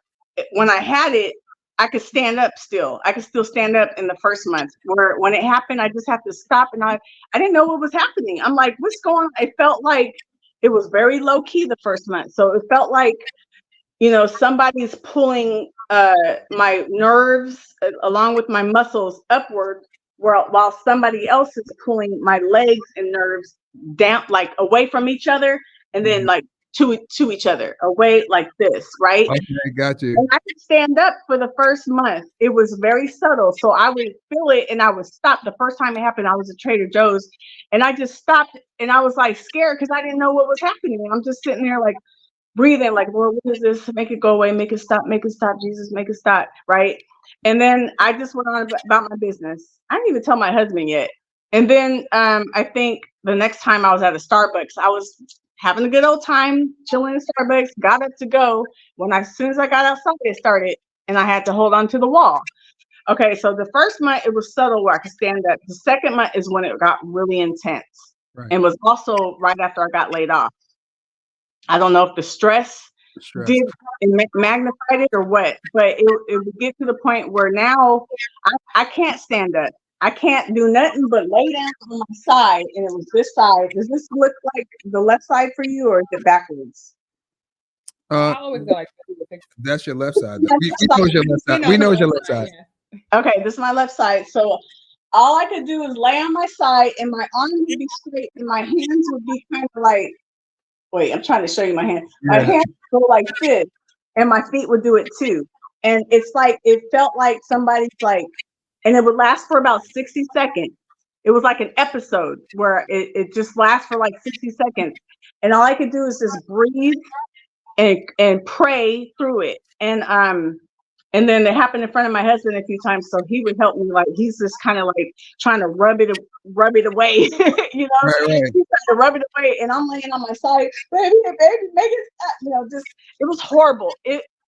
when I had it, I could stand up still. I could still stand up in the first month, where when it happened, I just had to stop, and I didn't know what was happening. I'm like, what's going on? It felt like it was very low key the first month. So it felt like, somebody's pulling my nerves along with my muscles upward, while somebody else is pulling my legs and nerves down, like away from each other, and then like to each other, away like this, right? Okay, got you. And I could stand up for the first month. It was very subtle. So I would feel it and I would stop. The first time it happened, I was at Trader Joe's and I just stopped and I was like scared because I didn't know what was happening. And I'm just sitting there like breathing, like, Lord, what is this? Make it go away, make it stop, Jesus, make it stop, right? And then I just went on about my business. I didn't even tell my husband yet. And then I think the next time I was at a Starbucks, I was having a good old time, chilling in Starbucks, got up to go. As soon as I got outside, it started, and I had to hold on to the wall. Okay, so the first month, it was subtle where I could stand up. The second month is when it got really intense. Right. And was also right after I got laid off. I don't know if the stress did it magnified it or what, but it would get to the point where now I can't stand up. I can't do nothing but lay down on my side, and it was this side. Does this look like the left side for you, or is it backwards? I always go like that's your left side. We know it's your left side. We know it's your left side. Yeah. Okay, this is my left side. So all I could do is lay on my side, and my arms would be straight, and my hands would be kind of like. Wait, I'm trying to show you my hand. My hands go like this, and my feet would do it too. And it's like, it felt like somebody's like, and it would last for about 60 seconds. It was like an episode where it just lasts for like 60 seconds. And all I could do is just breathe and pray through it. And then it happened in front of my husband a few times, so he would help me. Like he's just kind of like trying to rub it away, you know. Right. He's trying to rub it away, and I'm laying on my side, baby, make it stop. You know, just it was horrible.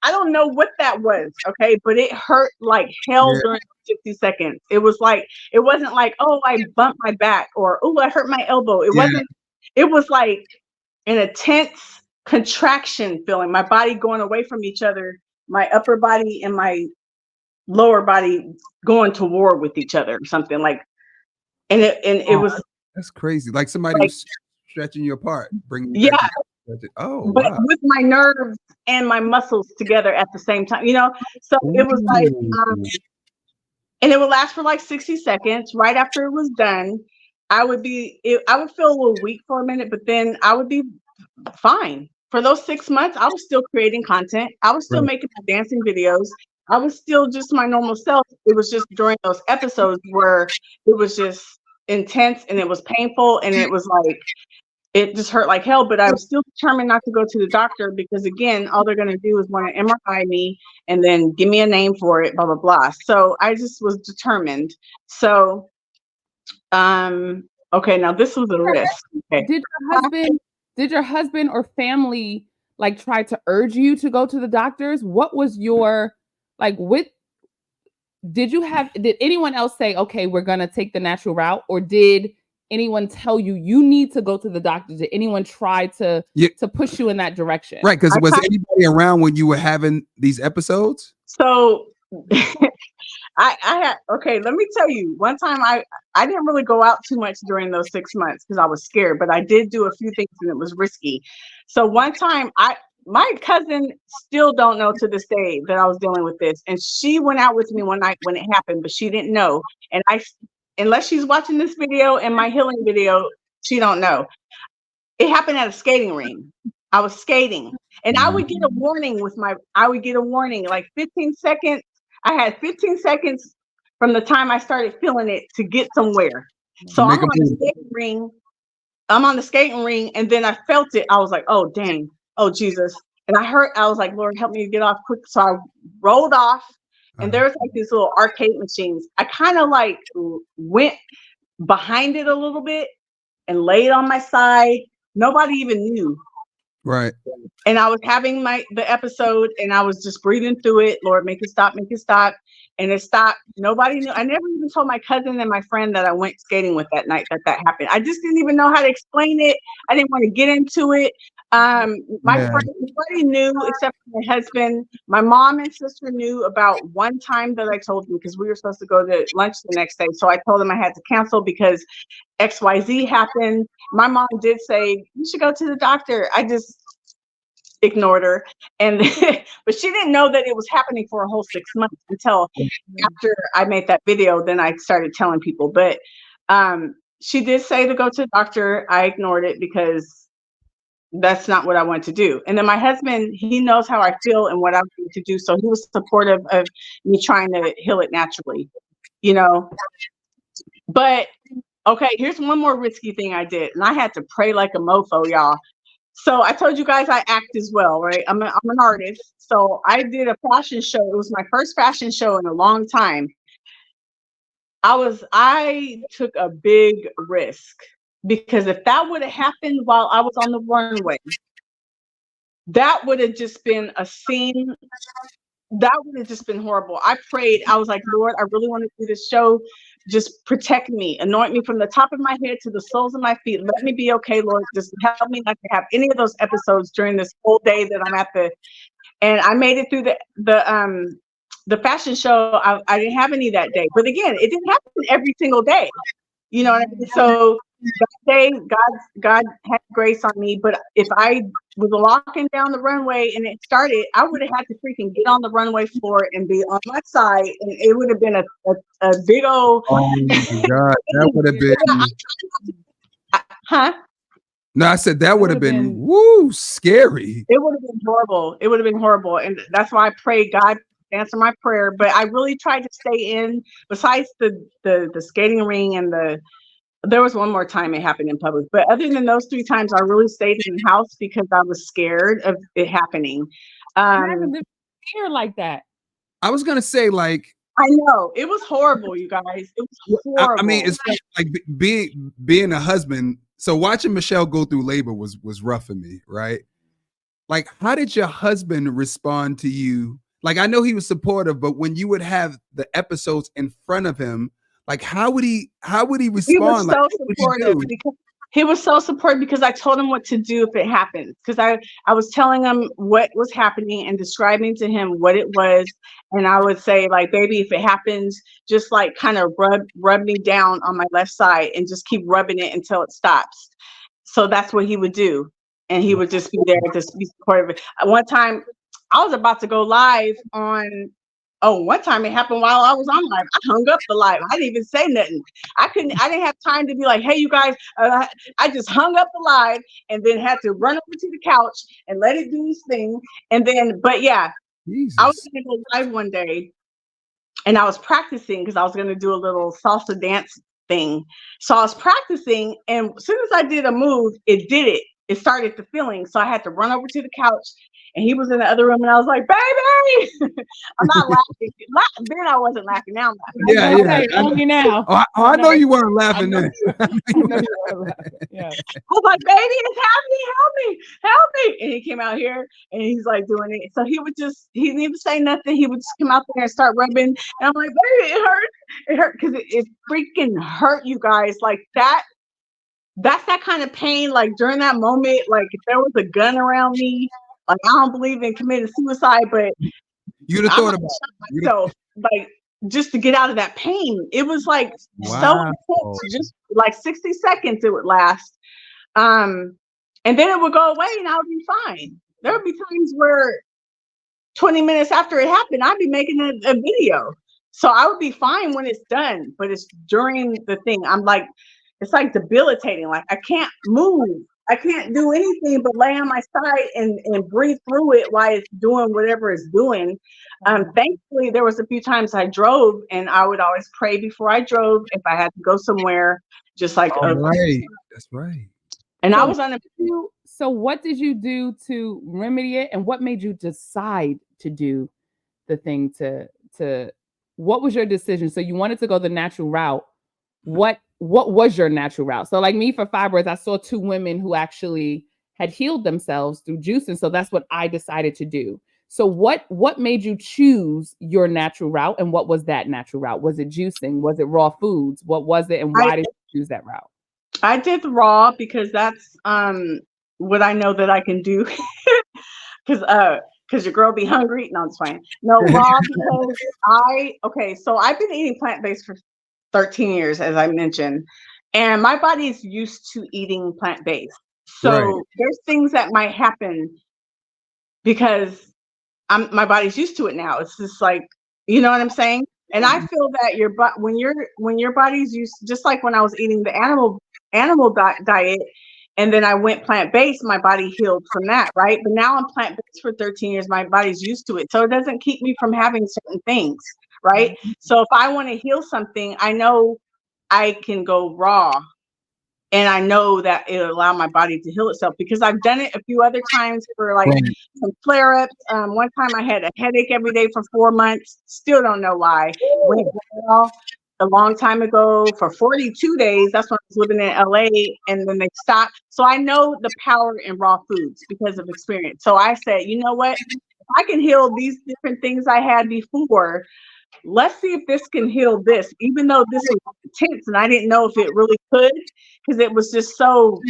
I don't know what that was, okay, but it hurt like hell during 60 seconds. It was like it wasn't like, oh, I bumped my back or oh, I hurt my elbow. It wasn't. It was like an intense contraction feeling, my body going away from each other. My upper body and my lower body going to war with each other or something like, and it was. That's crazy. Like somebody was stretching you apart, bringing you back together. Oh, but with my nerves and my muscles together at the same time, you know. So it was like, and it would last for like 60 seconds. Right after it was done, I would feel a little weak for a minute, but then I would be fine. For those 6 months, I was still creating content. I was still making my dancing videos. I was still just my normal self. It was just during those episodes where it was just intense and it was painful and it was like, it just hurt like hell. But I was still determined not to go to the doctor because, again, all they're going to do is want to MRI me and then give me a name for it, blah, blah, blah. So I just was determined. So, okay, now this was a risk. Okay. Did your husband or family like try to urge you to go to the doctors? What was your did anyone else say, okay, we're going to take the natural route, or did anyone tell you need to go to the doctor? Did anyone try to push you in that direction? Right. Because was anybody around when you were having these episodes? So I had, okay, let me tell you, one time I didn't really go out too much during those 6 months because I was scared, but I did do a few things and it was risky. So one time my cousin still don't know to this day that I was dealing with this. And she went out with me one night when it happened, but she didn't know. And unless she's watching this video and my healing video, she don't know. It happened at a skating ring. I was skating and I would get a warning like 15 seconds. I had 15 seconds from the time I started feeling it to get somewhere. So I'm on the skating ring and then I felt it. I was like, oh, dang. Oh, Jesus. And I was like, Lord, help me to get off quick. So I rolled off and there's like these little arcade machines. I kind of like went behind it a little bit and laid on my side. Nobody even knew. Right. And I was having the episode and I was just breathing through it. Lord, make it stop. And it stopped. Nobody knew. I never even told my cousin and my friend that I went skating with that night that happened. I just didn't even know how to explain it. I didn't want to get into it. My friend, nobody knew except for my husband. My mom and sister knew about one time that I told them because we were supposed to go to lunch the next day. So I told them I had to cancel because XYZ happened. My mom did say, you should go to the doctor. I just ignored her. And but she didn't know that it was happening for a whole 6 months until after I made that video. Then I started telling people. But she did say to go to the doctor. I ignored it because that's not what I want to do. And then my husband, he knows how I feel and what I want to do. So he was supportive of me trying to heal it naturally, you know. But okay, here's one more risky thing I did. And I had to pray like a mofo, y'all. So I told you guys I act as well, right? I'm an artist. So I did a fashion show. It was my first fashion show in a long time. I took a big risk, because if that would have happened while I was on the runway, that would have just been a scene. That would have just been horrible. I prayed. I was like, Lord, I really want to do this show. Just protect me, anoint me from the top of my head to the soles of my feet. Let me be okay, Lord. Just help me not to have any of those episodes during this whole day that I'm at the. And I made it through the fashion show. I didn't have any that day, but again, it didn't happen every single day. You know what I mean? So that day, God had grace on me. But if I was walking down the runway and it started, I would have had to freaking get on the runway floor and be on my side, and it would have been a big old. Oh my God, that would have been. Huh? No, I said that would have been woo scary. It would have been horrible. It would have been horrible, and that's why I prayed God answer my prayer. But I really tried to stay in. Besides the skating ring and there was one more time it happened in public, but other than those 3 times, I really stayed in the house because I was scared of it happening. Fear like that. I was gonna say, like, I know it was horrible, you guys. It was horrible. I mean, it's like being a husband. So watching Michelle go through labor was rough for me, right? Like, how did your husband respond to you? Like, I know he was supportive, but when you would have the episodes in front of him, like, how would he respond? He was like, so supportive because he was so supportive because I told him what to do if it happened. Because I was telling him what was happening and describing to him what it was. And I would say, like, baby, if it happens, just like kind of rub me down on my left side and just keep rubbing it until it stops. So that's what he would do. And he would just be there to be supportive. One time I was about to go live on. Oh, one time it happened while I was on live. I hung up the live. I didn't even say nothing. I didn't have time to be like, hey, you guys, I just hung up the live and then had to run over to the couch and let it do its thing. And then, but yeah, Jesus. I was going to go live one day and I was practicing because I was going to do a little salsa dance thing. So I was practicing, and as soon as I did a move, it did it. It started the feeling. So I had to run over to the couch. And he was in the other room, and I was like, "Baby!" I'm not laughing. Then I wasn't laughing. Now I'm laughing. Yeah. Only now. I know you weren't laughing then. Yeah. I was like, "Baby, it's happening! Help me!" And he came out here, and he's like doing it. So he didn't even say nothing. He would just come out there and start rubbing. And I'm like, "Baby, it hurt! It hurt because it freaking hurt, you guys. Like that." That's that kind of pain. Like during that moment, like if there was a gun around me. Like, I don't believe in committing suicide, but you'd have thought about myself, like, just to get out of that pain. It was like so intense, just like 60 seconds it would last. And then it would go away and I would be fine. There would be times where 20 minutes after it happened, I'd be making a video. So I would be fine when it's done, but it's during the thing. I'm like, it's like debilitating. Like I can't move. I can't do anything but lay on my side and breathe through it while it's doing whatever it's doing. Thankfully, there was a few times I drove, and I would always pray before I drove if I had to go somewhere. Just like, right, that's right. And so I was on a. So, what did you do to remedy it, and what made you decide to do the thing? What was your decision? So, you wanted to go the natural route. What was your natural route? So like me for fibroids, I saw 2 women who actually had healed themselves through juicing. So that's what I decided to do. So what made you choose your natural route, and what was that natural route? Was it juicing? Was it raw foods? What was it, and why did you choose that route? I did raw because that's what I know that I can do. Because your girl be hungry. No, it's fine. No, raw because so I've been eating plant-based for 13 years, as I mentioned, and my body is used to eating plant-based. So there's things that might happen because my body's used to it now. It's just like, you know what I'm saying? And I feel that when your body's used, just like when I was eating the animal diet, And then I went plant-based, my body healed from that, right? But now I'm plant-based for 13 years. My body's used to it. So it doesn't keep me from having certain things, right? So if I want to heal something, I know I can go raw. And I know that it'll allow my body to heal itself because I've done it a few other times for like some flare-ups. One time I had a headache every day for 4 months. Still don't know why. Went well a long time ago for 42 days. That's when I was living in LA, and then they stopped. So I know the power in raw foods because of experience. So I said, you know what? If I can heal these different things I had before, let's see if this can heal this, even though this was intense and I didn't know if it really could, because it was just so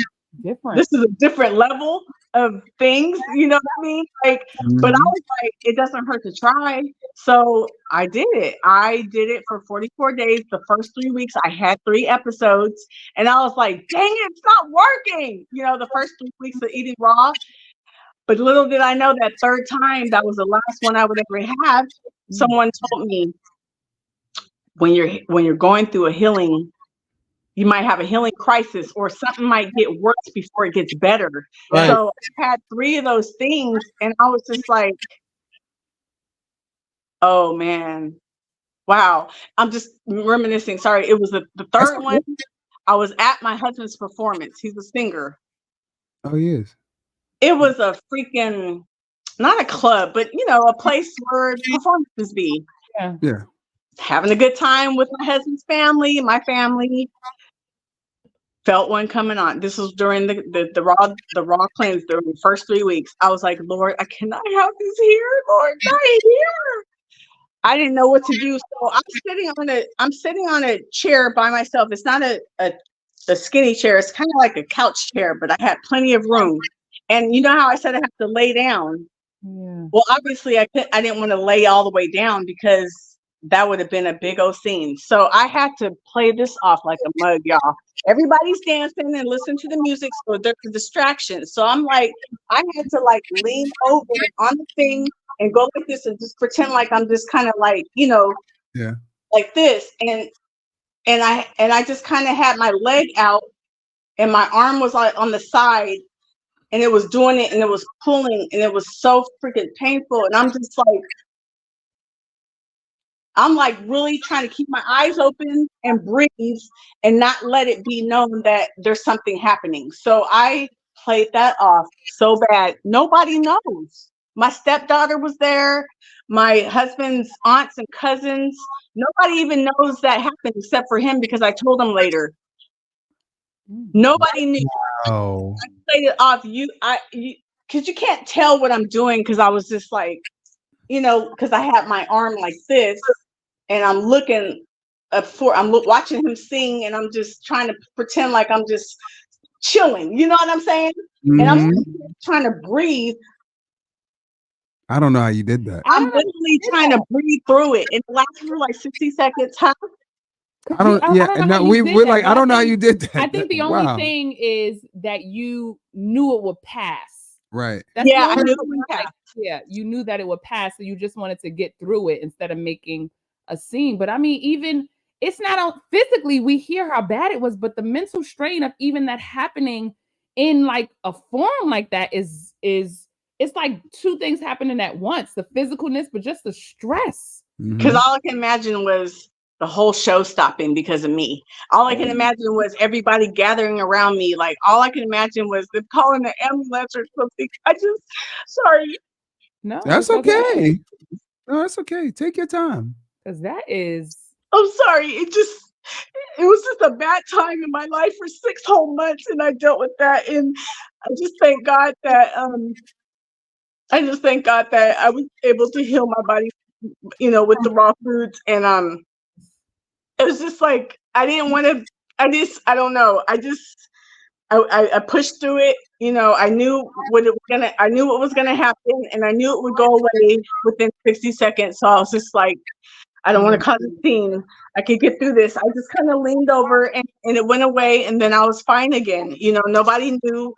different. This is a different level of things, you know what I mean? Like, but I was like, it doesn't hurt to try. So I did it. I did it for 44 days. The first 3 weeks, I had 3 episodes, and I was like, dang it, it's not working. You know, the first 3 weeks of eating raw. But little did I know that third time, that was the last one I would ever have. Someone told me, when you're going through a healing, you might have a healing crisis or something might get worse before it gets better. Right. So I had 3 of those things, and I was just like, oh man, wow. I'm just reminiscing. Sorry, it was the third one. I was at my husband's performance. He's a singer. Oh, he is. It was a freaking, not a club, but you know, a place where performances be. Yeah. Having a good time with my husband's family, my family. Felt one coming on. This was during the raw cleanse during the first 3 weeks. I was like, Lord, I cannot have this here, Lord, not here. I didn't know what to do. So I'm sitting on a chair by myself. It's not a skinny chair, it's kind of like a couch chair, but I had plenty of room. And you know how I said I have to lay down? Yeah. Well, obviously I didn't want to lay all the way down because that would have been a big old scene. So I had to play this off like a mug, y'all. Everybody's dancing and listen to the music, so there's a distraction. So I'm like, I had to like lean over on the thing and go like this and just pretend like I'm just kind of like, you know, like this. And I just kind of had my leg out and my arm was like on the side, and it was doing it and it was pulling and it was so freaking painful. And I'm just like, I'm like really trying to keep my eyes open and breathe and not let it be known that there's something happening. So I played that off so bad. Nobody knows. My stepdaughter was there, my husband's aunts and cousins. Nobody even knows that happened except for him because I told him later. Nobody knew. Oh. I played it off. Because you can't tell what I'm doing because I was just like, you know, because I had my arm like this. And I'm looking watching him sing, and I'm just trying to pretend like I'm just chilling. You know what I'm saying? Mm-hmm. And I'm trying to breathe. I don't know how you did that. I'm literally trying to breathe through it. It lasted for like 60 seconds. Huh? I don't know how you did that. I think the only thing is that you knew it would pass. Right. I knew it would pass. Yeah, you knew that it would pass, so you just wanted to get through it instead of making a scene. But I mean, even it's not on physically, we hear how bad it was, but the mental strain of even that happening in like a form like that is it's like 2 things happening at once: the physicalness, but just the stress. Because all I can imagine was the whole show stopping because of me. All I can imagine was everybody gathering around me. Like all I can imagine was them calling the ambulance or something. Sorry. No, that's okay. No, that's okay. Take your time. Because that is. I'm sorry. It was just a bad time in my life for 6 whole months, and I dealt with that. And I just thank God that I was able to heal my body, you know, with the raw foods. And it was just like I didn't want to. I don't know. I pushed through it. You know, I knew what was gonna happen, and I knew it would go away within 60 seconds. So I was just like, I don't want to cause a scene. I could get through this. I just kind of leaned over and it went away, and then I was fine again. You know, nobody knew.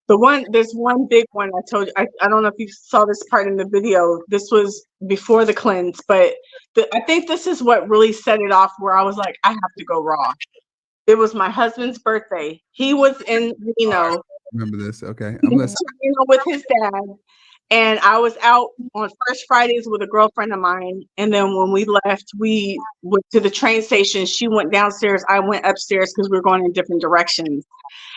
But There's one big one I told you. I don't know if you saw this part in the video. This was before the cleanse, but I think this is what really set it off where I was like, I have to go raw. It was my husband's birthday. He was in Reno. Remember this? Okay, He was in Reno with his dad, and I was out on First Fridays with a girlfriend of mine. And then when we left, we went to the train station. She went downstairs. I went upstairs because we were going in different directions.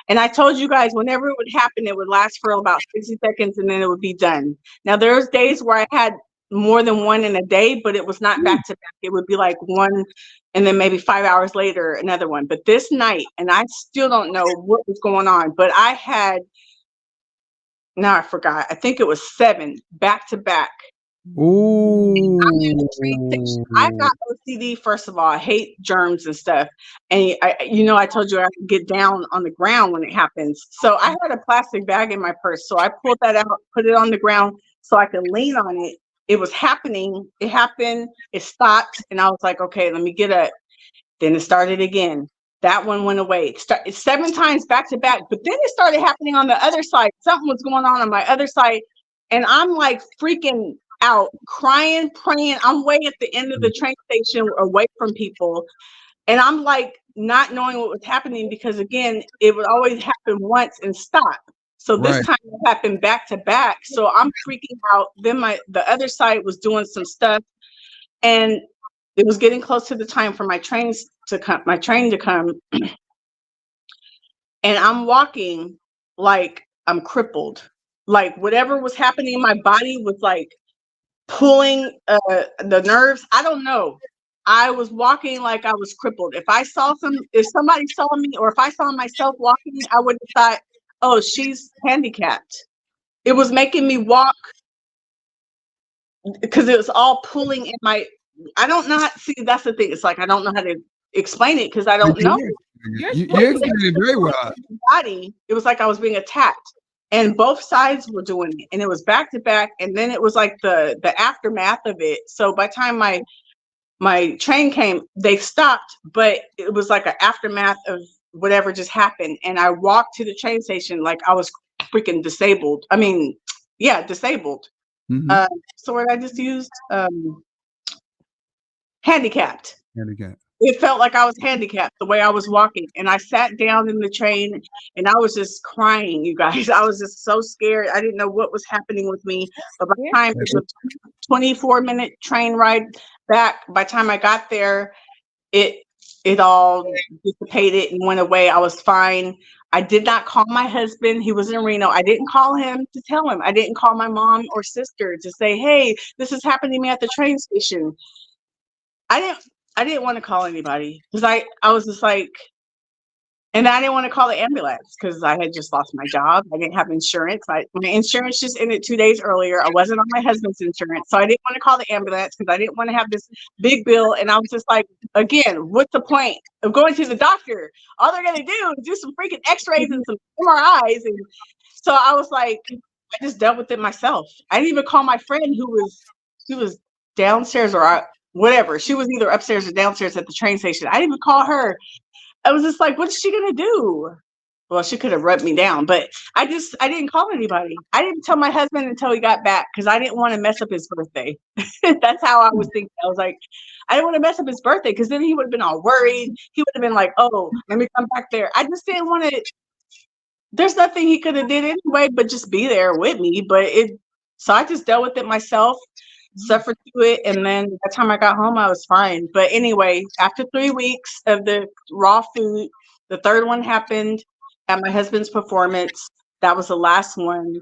And I told you guys, whenever it would happen, it would last for about 60 seconds and then it would be done. Now, there's days where I had more than one in a day, but it was not back to back. It would be like one and then maybe 5 hours later, another one. But this night, and I still don't know what was going on, but I had, now I forgot, I think it was 7 back to back. Ooh. I got OCD, first of all. I hate germs and stuff. And I told you I could get down on the ground when it happens. So I had a plastic bag in my purse. So I pulled that out, put it on the ground so I could lean on it. It was happening. It happened. It stopped. And I was like, okay, let me get up. Then it started again. That one went away. It's 7 times back to back. But then it started happening on the other side. Something was going on my other side. And I'm like freaking out, crying, praying. I'm way at the end of the train station away from people. And I'm like not knowing what was happening because, again, it would always happen once and stop. So this time it happened back to back. So I'm freaking out. Then the other side was doing some stuff. And it was getting close to the time for my train to come. And I'm walking like I'm crippled. Like whatever was happening in my body was like pulling the nerves. I don't know. I was walking like I was crippled. If somebody saw me or if I saw myself walking, I would have thought, oh, she's handicapped. It was making me walk because it was all pulling in my, I don't know how, see, that's the thing. It's like, I don't know how to explain it because I don't know. You explained it very well. Body, it was like I was being attacked. And both sides were doing it, and it was back to back. And then it was like the aftermath of it. So by the time my train came, they stopped, but it was like an aftermath of whatever just happened. And I walked to the train station like I was freaking disabled. I mean, yeah, disabled. Mm-hmm. So what I just used, handicapped. Handicapped. It felt like I was handicapped the way I was walking. And I sat down in the train and I was just crying, you guys. I was just so scared. I didn't know what was happening with me. But by the time it was a 24-minute train ride back, by the time I got there, it all dissipated and went away. I was fine. I did not call my husband. He was in Reno. I didn't call him to tell him. I didn't call my mom or sister to say, hey, this is happening to me at the train station. I didn't want to call anybody because I was just like, and I didn't want to call the ambulance because I had just lost my job. I didn't have insurance. My insurance just ended 2 days earlier. I wasn't on my husband's insurance. So I didn't want to call the ambulance because I didn't want to have this big bill. And I was just like, again, what's the point of going to the doctor? All they're going to do is do some freaking x-rays and some MRIs. And so I was like, I just dealt with it myself. I didn't even call my friend who was downstairs or whatever. She was either upstairs or downstairs at the train station. I didn't even call her. I was just like, what's she gonna do? Well, she could have rubbed me down, but I didn't call anybody. I didn't tell my husband until he got back because I didn't want to mess up his birthday. That's how I was thinking. I was like, I didn't want to mess up his birthday because then he would have been all worried. He would have been like, oh, let me come back there. I just didn't want to. There's nothing he could have did anyway, but just be there with me. So I just dealt with it myself. Suffered through it, and then by the time I got home, I was fine. But anyway, after 3 weeks of the raw food, the third one happened at my husband's performance. That was the last one,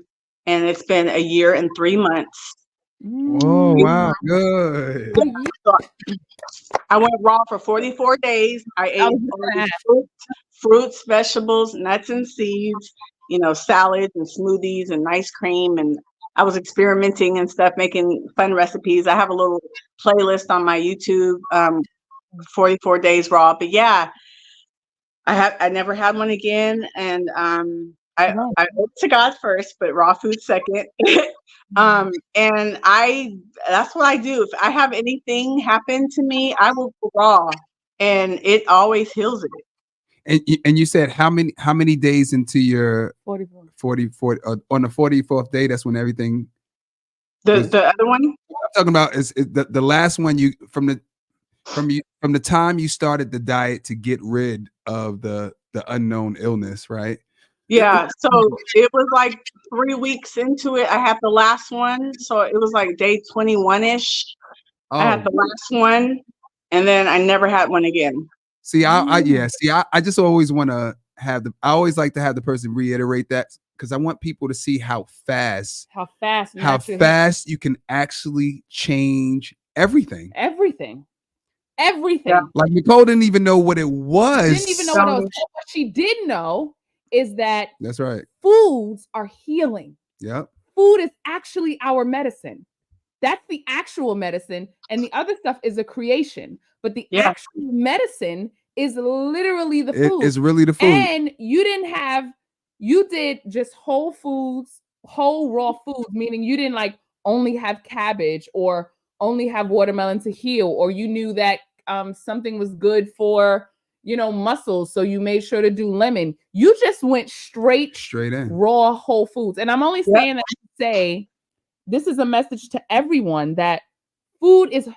and it's been 1 year and 3 months. Oh wow, good. I went raw for 44 days. I ate fruits, vegetables, nuts, and seeds. Salads and smoothies and ice cream, and I was experimenting and stuff, making fun recipes. I have a little playlist on my YouTube, 44 days raw. But yeah, I never had one again. And I look to God first, but raw food second. And that's what I do. If I have anything happen to me, I will go raw, and it always heals it. And you said how many days into your on the 44th day. That's when everything. The other one. I'm talking about is the last one you from the time you started the diet to get rid of the unknown illness, right? Yeah, so it was like 3 weeks into it. I had the last one, so it was like day 21-ish. I had the last one, and then I never had one again. See, I just always want to have I always like to have the person reiterate that because I want people to see how fast you can actually change everything. Everything. Yeah. Like Nicole didn't even know what it was. Didn't even know what it was. What she did know is that that's right. Foods are healing. Yep. Food is actually our medicine. That's the actual medicine, and the other stuff is a creation. But the actual medicine is literally the food. It's really the food. And you did just whole foods, whole raw foods, meaning you didn't like only have cabbage or only have watermelon to heal, or you knew that something was good for, muscles, so you made sure to do lemon. You just went straight in raw whole foods. And I'm only saying that to say this is a message to everyone that food is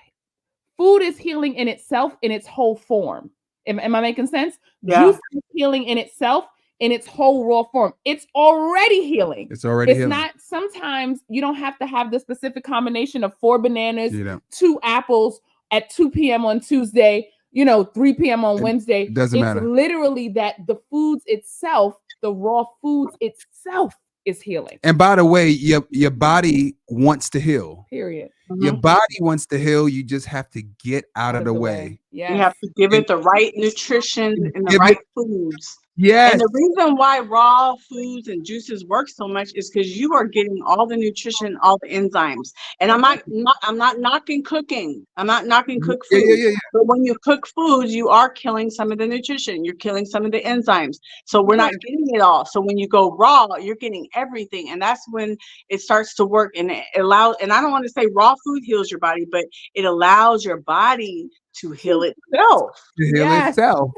healing in itself in its whole form. Am I making sense? Yeah. Juice is healing in itself in its whole raw form. It's already healing. It's healing. Not, sometimes you don't have to have the specific combination of 4 bananas, 2 apples at 2 p.m. on Tuesday, 3 p.m. on Wednesday. Doesn't matter. It's literally that the foods itself, the raw foods itself is healing. And by the way, your body wants to heal. Period. Mm-hmm. Your body wants to heal. You just have to get out of the way. Yes. You have to give it the right nutrition and the right foods. Yes. And the reason why raw foods and juices work so much is because you are getting all the nutrition, all the enzymes. And I'm not knocking cooking. I'm not knocking cooked food. Yeah. But when you cook foods, you are killing some of the nutrition. You're killing some of the enzymes. So we're not getting it all. So when you go raw, you're getting everything. And that's when it starts to work. And it allows, and I don't want to say raw food heals your body, but it allows your body to heal itself. Itself.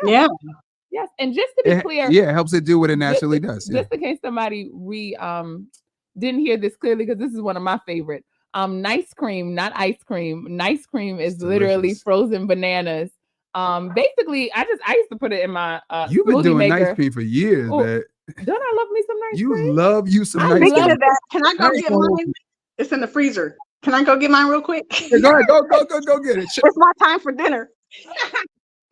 Yeah. Yes, and just to be clear, it helps it do what it naturally does. Just in case somebody didn't hear this clearly, because this is one of my favorite. Nice cream, not ice cream. Nice cream is literally frozen bananas. Basically, I used to put it in my You've been doing maker. nice cream for years, man. Don't I love me some nice cream? You love you some nice cream. Speaking of that, can I go get mine? It's in the freezer. Can I go get mine real quick? Go ahead, go get it. It's my time for dinner.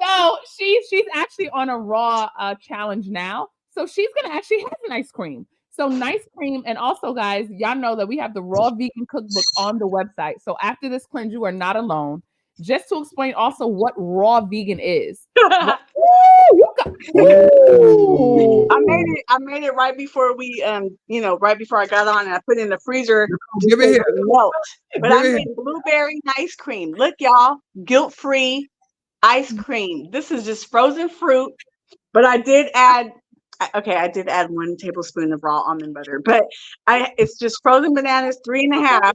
So she's actually on a raw challenge now. So she's gonna actually have nice cream. So nice cream, and also guys, y'all know that we have the raw vegan cookbook on the website. So after this cleanse, you are not alone. Just to explain also what raw vegan is. I made it right before we right before I got on, and I put it in the freezer. Give it here. Melt. But I made blueberry ice cream. Look, y'all, guilt-free ice cream. This is just frozen fruit, but I did add 1 tablespoon of raw almond butter, but it's just frozen bananas, 3.5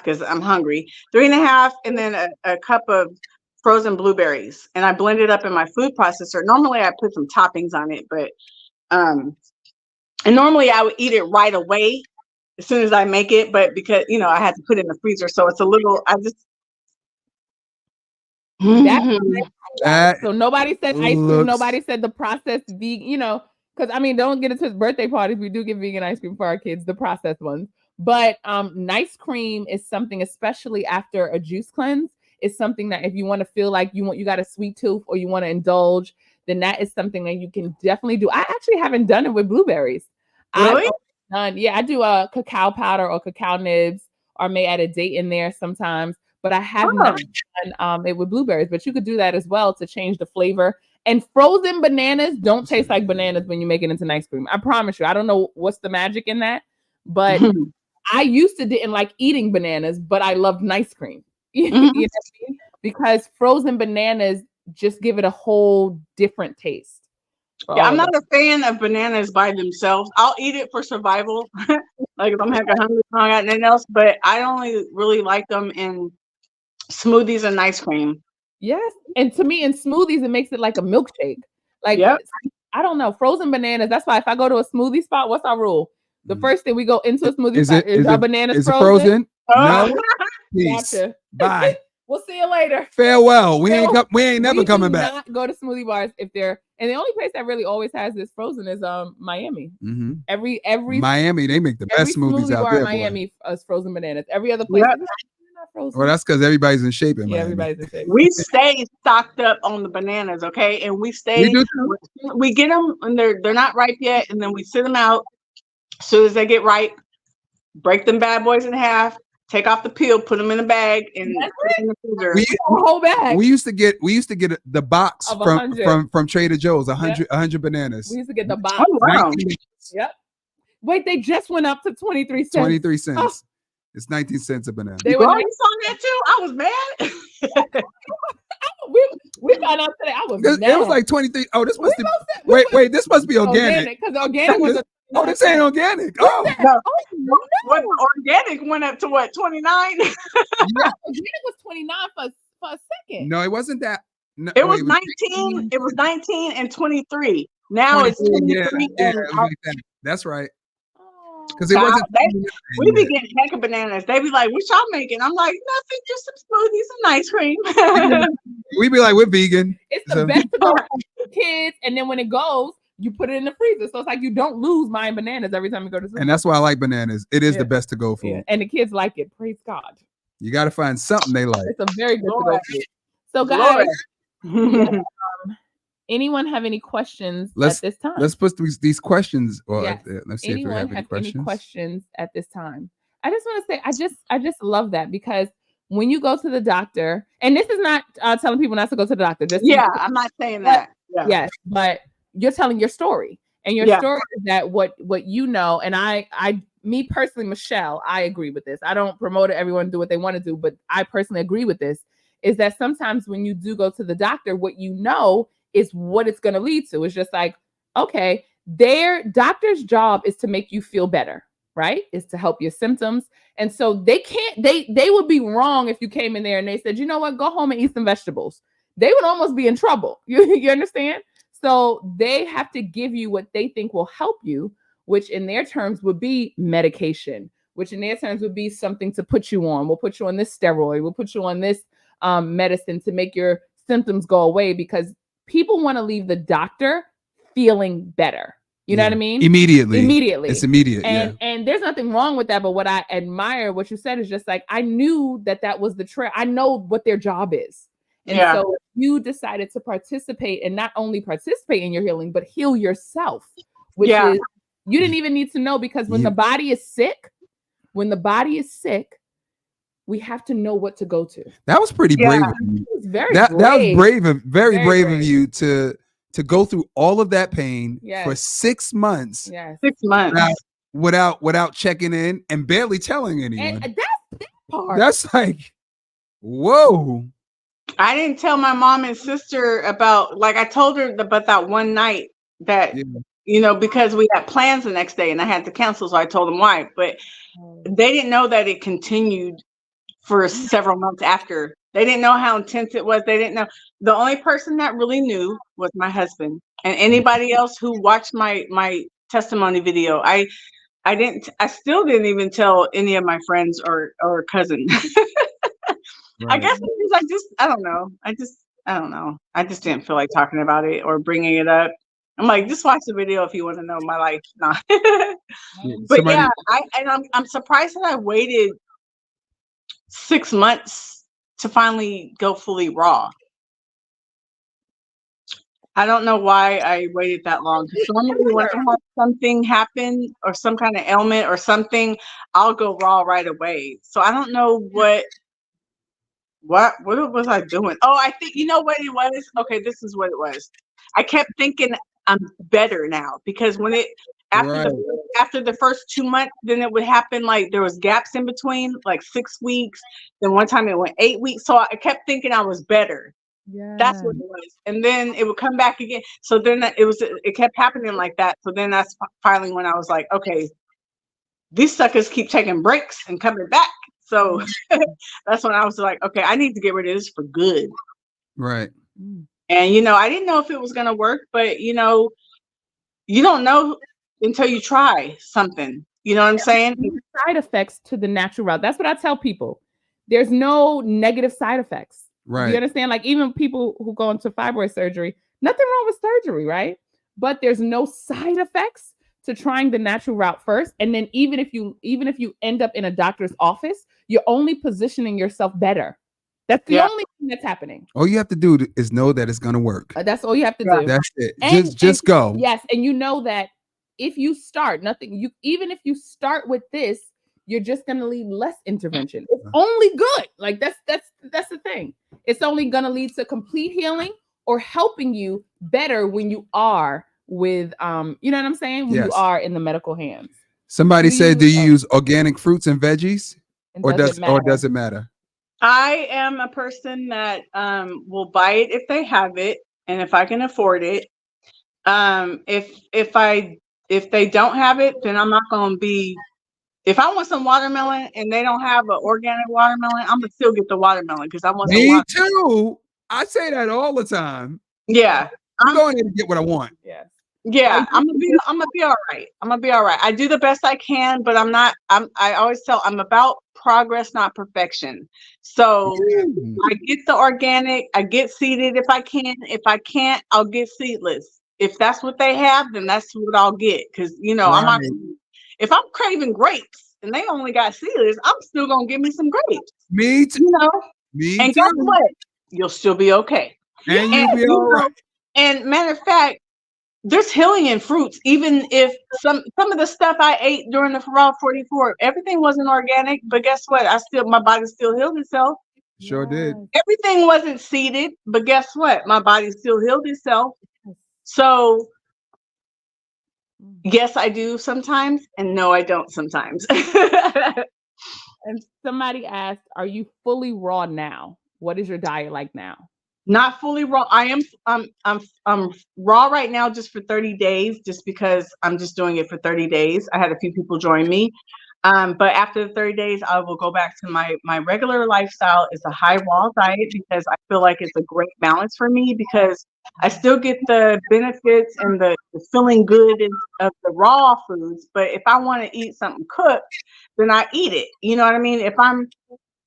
because I'm hungry, 3.5, and then a cup of frozen blueberries, and I blend it up in my food processor. Normally I put some toppings on it, but and normally I would eat it right away as soon as I make it, but because I had to put it in the freezer, so it's a little, so nobody said ice cream, nobody said the processed vegan, because don't get into birthday parties. We do give vegan ice cream for our kids, the processed ones. But nice cream is something, especially after a juice cleanse, is something that if you want to feel like you got a sweet tooth or you want to indulge, then that is something that you can definitely do. I actually haven't done it with blueberries. Really? I do a cacao powder or cacao nibs, or may add a date in there sometimes. But I have not done it with blueberries. But you could do that as well to change the flavor. And frozen bananas don't taste like bananas when you make it into nice cream. I promise you. I don't know what's the magic in that, but I used to didn't like eating bananas, but I loved nice cream. You know what I mean? Because frozen bananas just give it a whole different taste. Yeah, I'm not a fan of bananas by themselves. I'll eat it for survival, like if I'm hungry, I don't got nothing else. But I only really like them in smoothies and ice cream. Yes, and to me, in smoothies, it makes it like a milkshake. Like I don't know, frozen bananas. That's why if I go to a smoothie spot, what's our rule? The Mm. first thing we go into a smoothie Is spot it is our bananas is it frozen. frozen? No. Peace. Gotcha. Bye. We'll see you later. Farewell. We ain't never coming back. Not go to smoothie bars if they're, and the only place that really always has this frozen is Miami. Mm-hmm. Every Miami, they make the best smoothies out bar there. in Miami is frozen bananas. Every other place is not frozen. Well, that's because everybody's in shape in Miami. Everybody's in shape. We stay stocked up on the bananas, okay? And we stay. We do too. We get them and they're not ripe yet, and then we sit them out. As soon as they get ripe, break them bad boys in half. Take off the peel, put them in a bag, and put them in the freezer. A whole bag. We used to get the box Of 100. from Trader Joe's, 100 bananas. We used to get the box. Oh, wow. 19 Yep. Wait, they just went up to 23 cents. 23 cents. Oh. It's 19 cents a banana. They Bro, were you saw that too? I was mad. we found out today. I was It mad. was like 23. Oh, this must be We wait, this must be organic. because organic was Oh, this ain't organic. Oh, No. What organic went up to what, 29? organic was 29 for a second. no, it wasn't that. No, It was wait, 19. It was 19 and 23. Now it's 23. Yeah, and it was like that. That's right. Oh. Because it wasn't. we be getting heck of bananas. They be like, what y'all making? I'm like, nothing, just some smoothies and ice cream. We be like, we're vegan. It's the So- best to go for kids, and then when it goes, you put it in the freezer. So it's like you don't lose buying bananas every time you go to school. And that's why I like bananas. It is Yeah. the best to go food. Yeah. And the kids like it. Praise God. You got to find something they like. It's a very good to go Lord. food. So guys, Lord. anyone have any questions Let's- at this time? Let's put these questions. Well, Yes. let's see if we Anyone have any questions. any questions at this time? I just want to say I just love that, because when you go to the doctor, and this is not telling people not to go to the doctor. Just Yeah, I'm not saying that. Yeah. yes, but you're telling your story, and your Yeah. story is that what you know. And me personally, Michelle, I agree with this. I don't promote it. Everyone do what they want to do, but I personally agree with this. Is that sometimes when you do go to the doctor, what you know is what it's going to lead to. It's just like, okay, their doctor's job is to make you feel better, right? Is to help your symptoms. And so they would be wrong if you came in there and they said, you know what, go home and eat some vegetables. They would almost be in trouble. You understand? So they have to give you what they think will help you, which in their terms would be medication, which in their terms would be something to put you on. We'll put you on this steroid. We'll put you on this medicine to make your symptoms go away, because people want to leave the doctor feeling better. You know what I mean? Immediately. It's immediate. And there's nothing wrong with that. But what I admire, what you said, is just like, I knew that was the trend. I know what their job is. And so you decided to participate, and not only participate in your healing, but heal yourself, which is, you didn't even need to know, because when the body is sick, we have to know what to go to. That was pretty brave. Of you. It was very That was brave, very brave of brave. you to go through all of that pain for Yes. 6 months Yes. 6 months. without checking in and barely telling anyone. And that's that part. That's like, whoa. I didn't tell my mom and sister about, like, I told her about that one night that, Yeah. because we had plans the next day and I had to cancel. So I told them why, but they didn't know that it continued for several months after. They didn't know how intense it was. They didn't know. The only person that really knew was my husband, and anybody else who watched my testimony video. I still didn't even tell any of my friends or cousins. I Right. guess because I don't know. I don't know. I just didn't feel like talking about it or bringing it up. I'm like, just watch the video if you want to know my life. No. But Somebody- yeah, I'm surprised that I waited 6 months to finally go fully raw. I don't know why I waited that long. 'Cause normally when I have something happen or some kind of ailment or something, I'll go raw right away. So I don't know what was I doing? Oh, I think you know what it was. Okay, this is what it was. I kept thinking I'm better now, because when it after the first 2 months, then it would happen like there was gaps in between, like 6 weeks. Then one time it went 8 weeks. So I kept thinking I was better. Yeah. That's what it was. And then it would come back again. So then it kept happening like that. So then that's finally when I was like, okay, these suckers keep taking breaks and coming back. So that's when I was like, okay, I need to get rid of this for good. Right. And, I didn't know if it was going to work, but, you don't know until you try something. You know what I'm saying? Side effects to the natural route. That's what I tell people. There's no negative side effects. Do Right. you understand? Like even people who go into fibroid surgery, nothing wrong with surgery, right? But there's no side effects to trying the natural route first. And then even if you end up in a doctor's office, you're only positioning yourself better. That's the Yeah. only thing that's happening. All you have to do is know that it's gonna work. That's all you have to Yeah. do. That's it. And- Just go. Yes, and you know that if you start even if you start with this, you're just gonna lead less intervention. It's only good. Like that's the thing. It's only gonna lead to complete healing or helping you better when you are with you know what I'm saying? When you Yes. are in the medical hands. Somebody Do said, you- do you use organic fruits and veggies, It or doesn't does it matter. matter? I am a person that will buy it if they have it and if I can afford it. If they don't have it, then I'm not gonna be. If I want some watermelon and they don't have an organic watermelon, I'm gonna still get the watermelon because I want some Me watermelon. too. I say that all the time. Yeah, I'm going in to get what I want. Yes. yeah. I'm gonna be all right. I'm gonna be all right. I do the best I can, but I always tell I'm about progress, not perfection. So I get the organic, I get seeded if I can. If I can't, I'll get seedless. If that's what they have, then that's what I'll get. Because I'm not. Right. If I'm craving grapes and they only got seedless, I'm still gonna give me some grapes. Me too. Me And too. guess what? You'll still be okay. And you'll be all right. And matter of fact, there's healing in fruits. Even if some of the stuff I ate during the Raw 44, everything wasn't organic, but guess what? My body still healed itself. Sure did. Everything wasn't seeded, but guess what? My body still healed itself. So yes, I do sometimes, and no, I don't sometimes. And somebody asked, are you fully raw now? What is your diet like now? Not fully raw. I'm raw right now just for 30 days, just because I'm just doing it for 30 days. I had a few people join me. But after the 30 days, I will go back to my regular lifestyle. It's a high raw diet because I feel like it's a great balance for me because I still get the benefits and the feeling good of the raw foods. But if I want to eat something cooked, then I eat it. You know what I mean?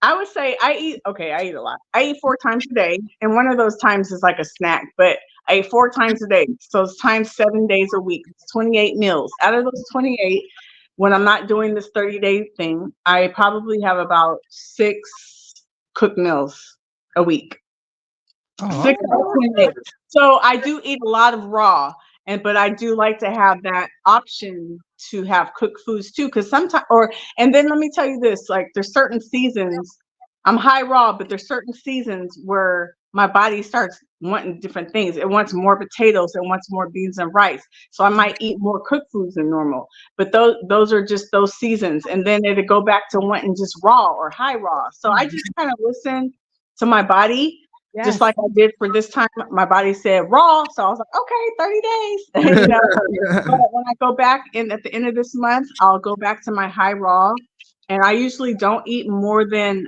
I would say I eat a lot. I eat 4 times a day, and one of those times is like a snack, but I eat 4 times a day. So it's times 7 days a week. It's 28 meals. Out of those 28, when I'm not doing this 30-day thing, I probably have about 6 cooked meals a week. Oh, 6 out of 28. So I do eat a lot of raw, but I do like to have that option to have cooked foods too, because sometimes and then let me tell you this, like there's certain seasons, I'm high raw, but there's certain seasons where my body starts wanting different things. It wants more potatoes, it wants more beans and rice. So I might eat more cooked foods than normal. But those are just those seasons. And then it'll go back to wanting just raw or high raw. So I just kind of listen to my body. Yes. Just like I did for this time, my body said raw. So I was like, okay, 30 days. But when I go back at the end of this month, I'll go back to my high raw. And I usually don't eat more than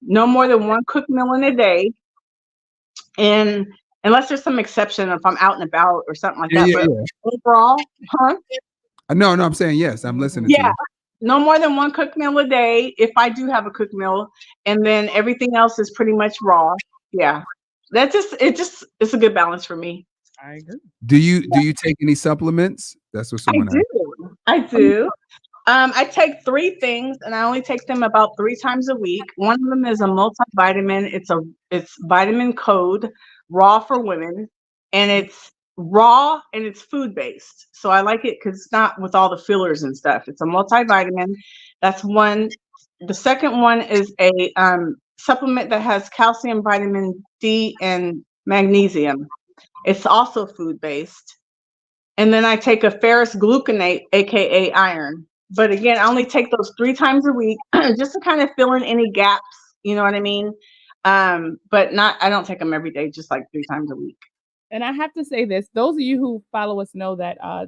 no more than 1 cooked meal in a day. And unless there's some exception, if I'm out and about or something like that. Yeah. But overall, No, I'm saying yes. I'm listening to yeah. you. No more than 1 cooked meal a day if I do have a cooked meal, and then everything else is pretty much raw. Yeah, it's a good balance for me. I agree. Do you take any supplements? That's what someone asked. I do. I take 3 things, and I only take them about 3 times a week. One of them is a multivitamin. It's Vitamin Code Raw for women, and it's raw and it's food based. So I like it because it's not with all the fillers and stuff. It's a multivitamin. That's one. The second one is a supplement that has calcium, vitamin D, and magnesium. It's also food based. And then I take a ferrous gluconate, aka iron. But again, I only take those 3 times a week just to kind of fill in any gaps. You know what I mean? But I don't take them every day, just like 3 times a week. And I have to say this, those of you who follow us know that our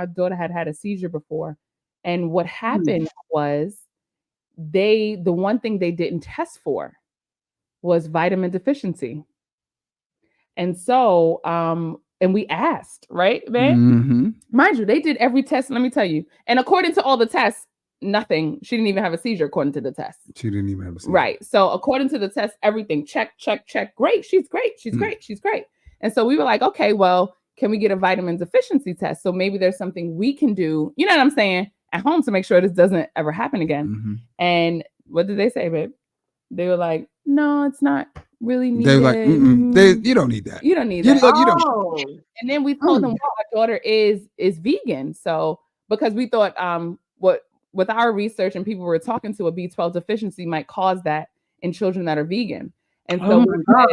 daughter had a seizure before. And what happened was the one thing they didn't test for was vitamin deficiency. And so and we asked, right, man? Mm-hmm. Mind you, they did every test. Let me tell you. And according to all the tests, nothing. She didn't even have a seizure according to the test. She didn't even have a seizure. Right. So according to the test, everything check, check, check. Great. She's great. She's great. She's great. And so we were like, okay, well, can we get a vitamin deficiency test? So maybe there's something we can do, you know what I'm saying, at home to make sure this doesn't ever happen again. Mm-hmm. And what did they say, babe? They were like, no, it's not really needed. They were like, you don't need that. You don't need You that. don't. And then we told them, well, our daughter is vegan. So because we thought what with our research and people we were talking to, a B12 deficiency might cause that in children that are vegan. And so we said,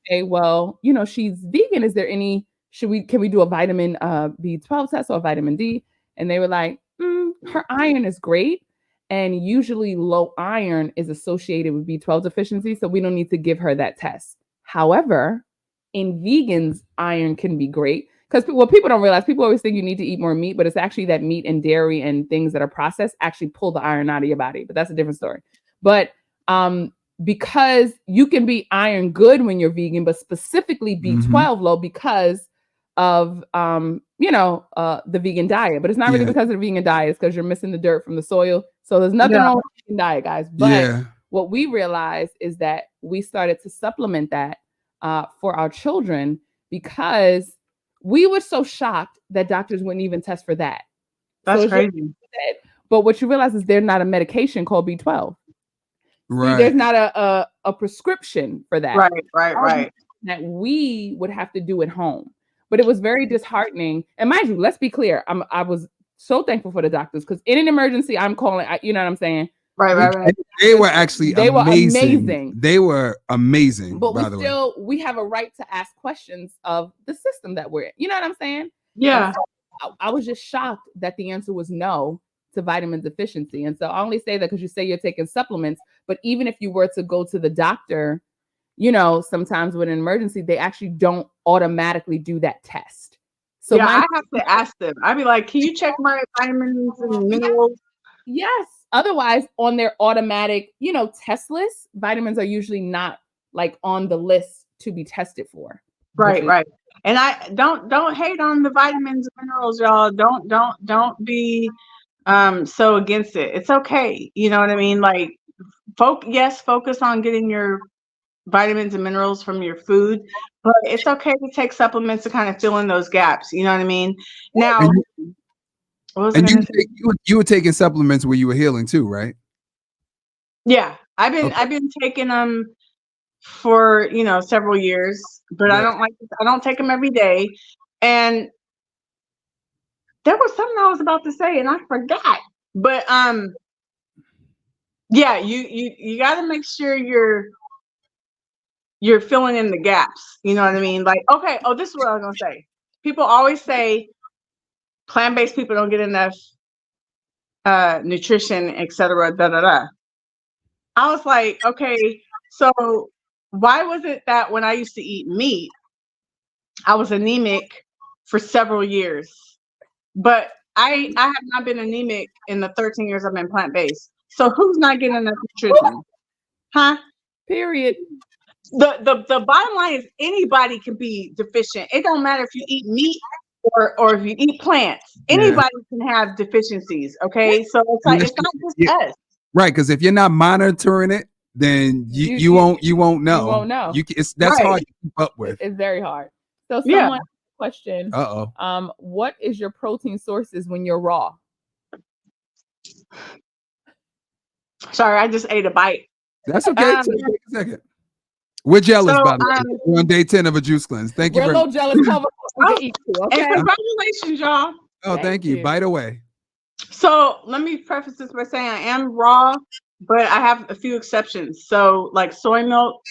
okay, well, you know, she's vegan. Is there any, can we do a vitamin B12 test or a vitamin D? And they were like, her iron is great. And usually low iron is associated with B12 deficiency. So we don't need to give her that test. However, in vegans, iron can be great. Because what people don't realize, people always think you need to eat more meat, but it's actually that meat and dairy and things that are processed actually pull the iron out of your body. But that's a different story. But because you can be iron good when you're vegan, but specifically B12 low because of the vegan diet. But it's not really because of the vegan diet. It's because you're missing the dirt from the soil. So there's nothing wrong with the vegan diet, guys. But what we realized is that we started to supplement that for our children because we were so shocked that doctors wouldn't even test for that. That's crazy. But what you realize is there's not a medication called B12. Right. See, there's not a prescription for that. Right. That we would have to do at home. But it was very disheartening. And mind you, let's be clear. I was so thankful for the doctors because in an emergency, I'm calling, you know what I'm saying? Right. They were actually amazing. They were amazing. But we have a right to ask questions of the system that we're in. You know what I'm saying? Yeah. So I was just shocked that the answer was no to vitamin deficiency. And so I only say that because you say you're taking supplements, but even if you were to go to the doctor, you know, sometimes with an emergency, they actually don't automatically do that test. So I have to ask them. I'd be like, can you check my vitamins and minerals? Yes. Otherwise, on their automatic, test list, vitamins are usually not like on the list to be tested for. Right. And I don't hate on the vitamins and minerals, y'all. Don't be so against it. It's okay. You know what I mean? Like, focus on getting your vitamins and minerals from your food, but it's okay to take supplements to kind of fill in those gaps. You know what I mean? Now, you were taking supplements where you were healing too, right? Yeah, I've been taking them for several years, but I don't take them every day. And there was something I was about to say and I forgot. But you got to make sure you're filling in the gaps. You know what I mean? Like, okay, this is what I was gonna say. People always say plant-based people don't get enough nutrition, etc. I was like, okay, so why was it that when I used to eat meat, I was anemic for several years, but I have not been anemic in the 13 years I've been plant-based. So who's not getting enough nutrition? Huh? Period. The bottom line is anybody can be deficient. It don't matter if you eat meat or if you eat plants. Anybody can have deficiencies. Okay, so it's like it's not just us. Right, because if you're not monitoring it, then you won't know. You won't know. That's hard to keep up with. It's very hard. So someone question. What is your protein sources when you're raw? Sorry, I just ate a bite. That's okay. Take a second. We're jealous, by the way. We're on day 10 of a juice cleanse. Thank you. We're a little jealous. Okay? And congratulations, y'all. Oh, thank you. Bite away. So let me preface this by saying I am raw, but I have a few exceptions. So like soy milk,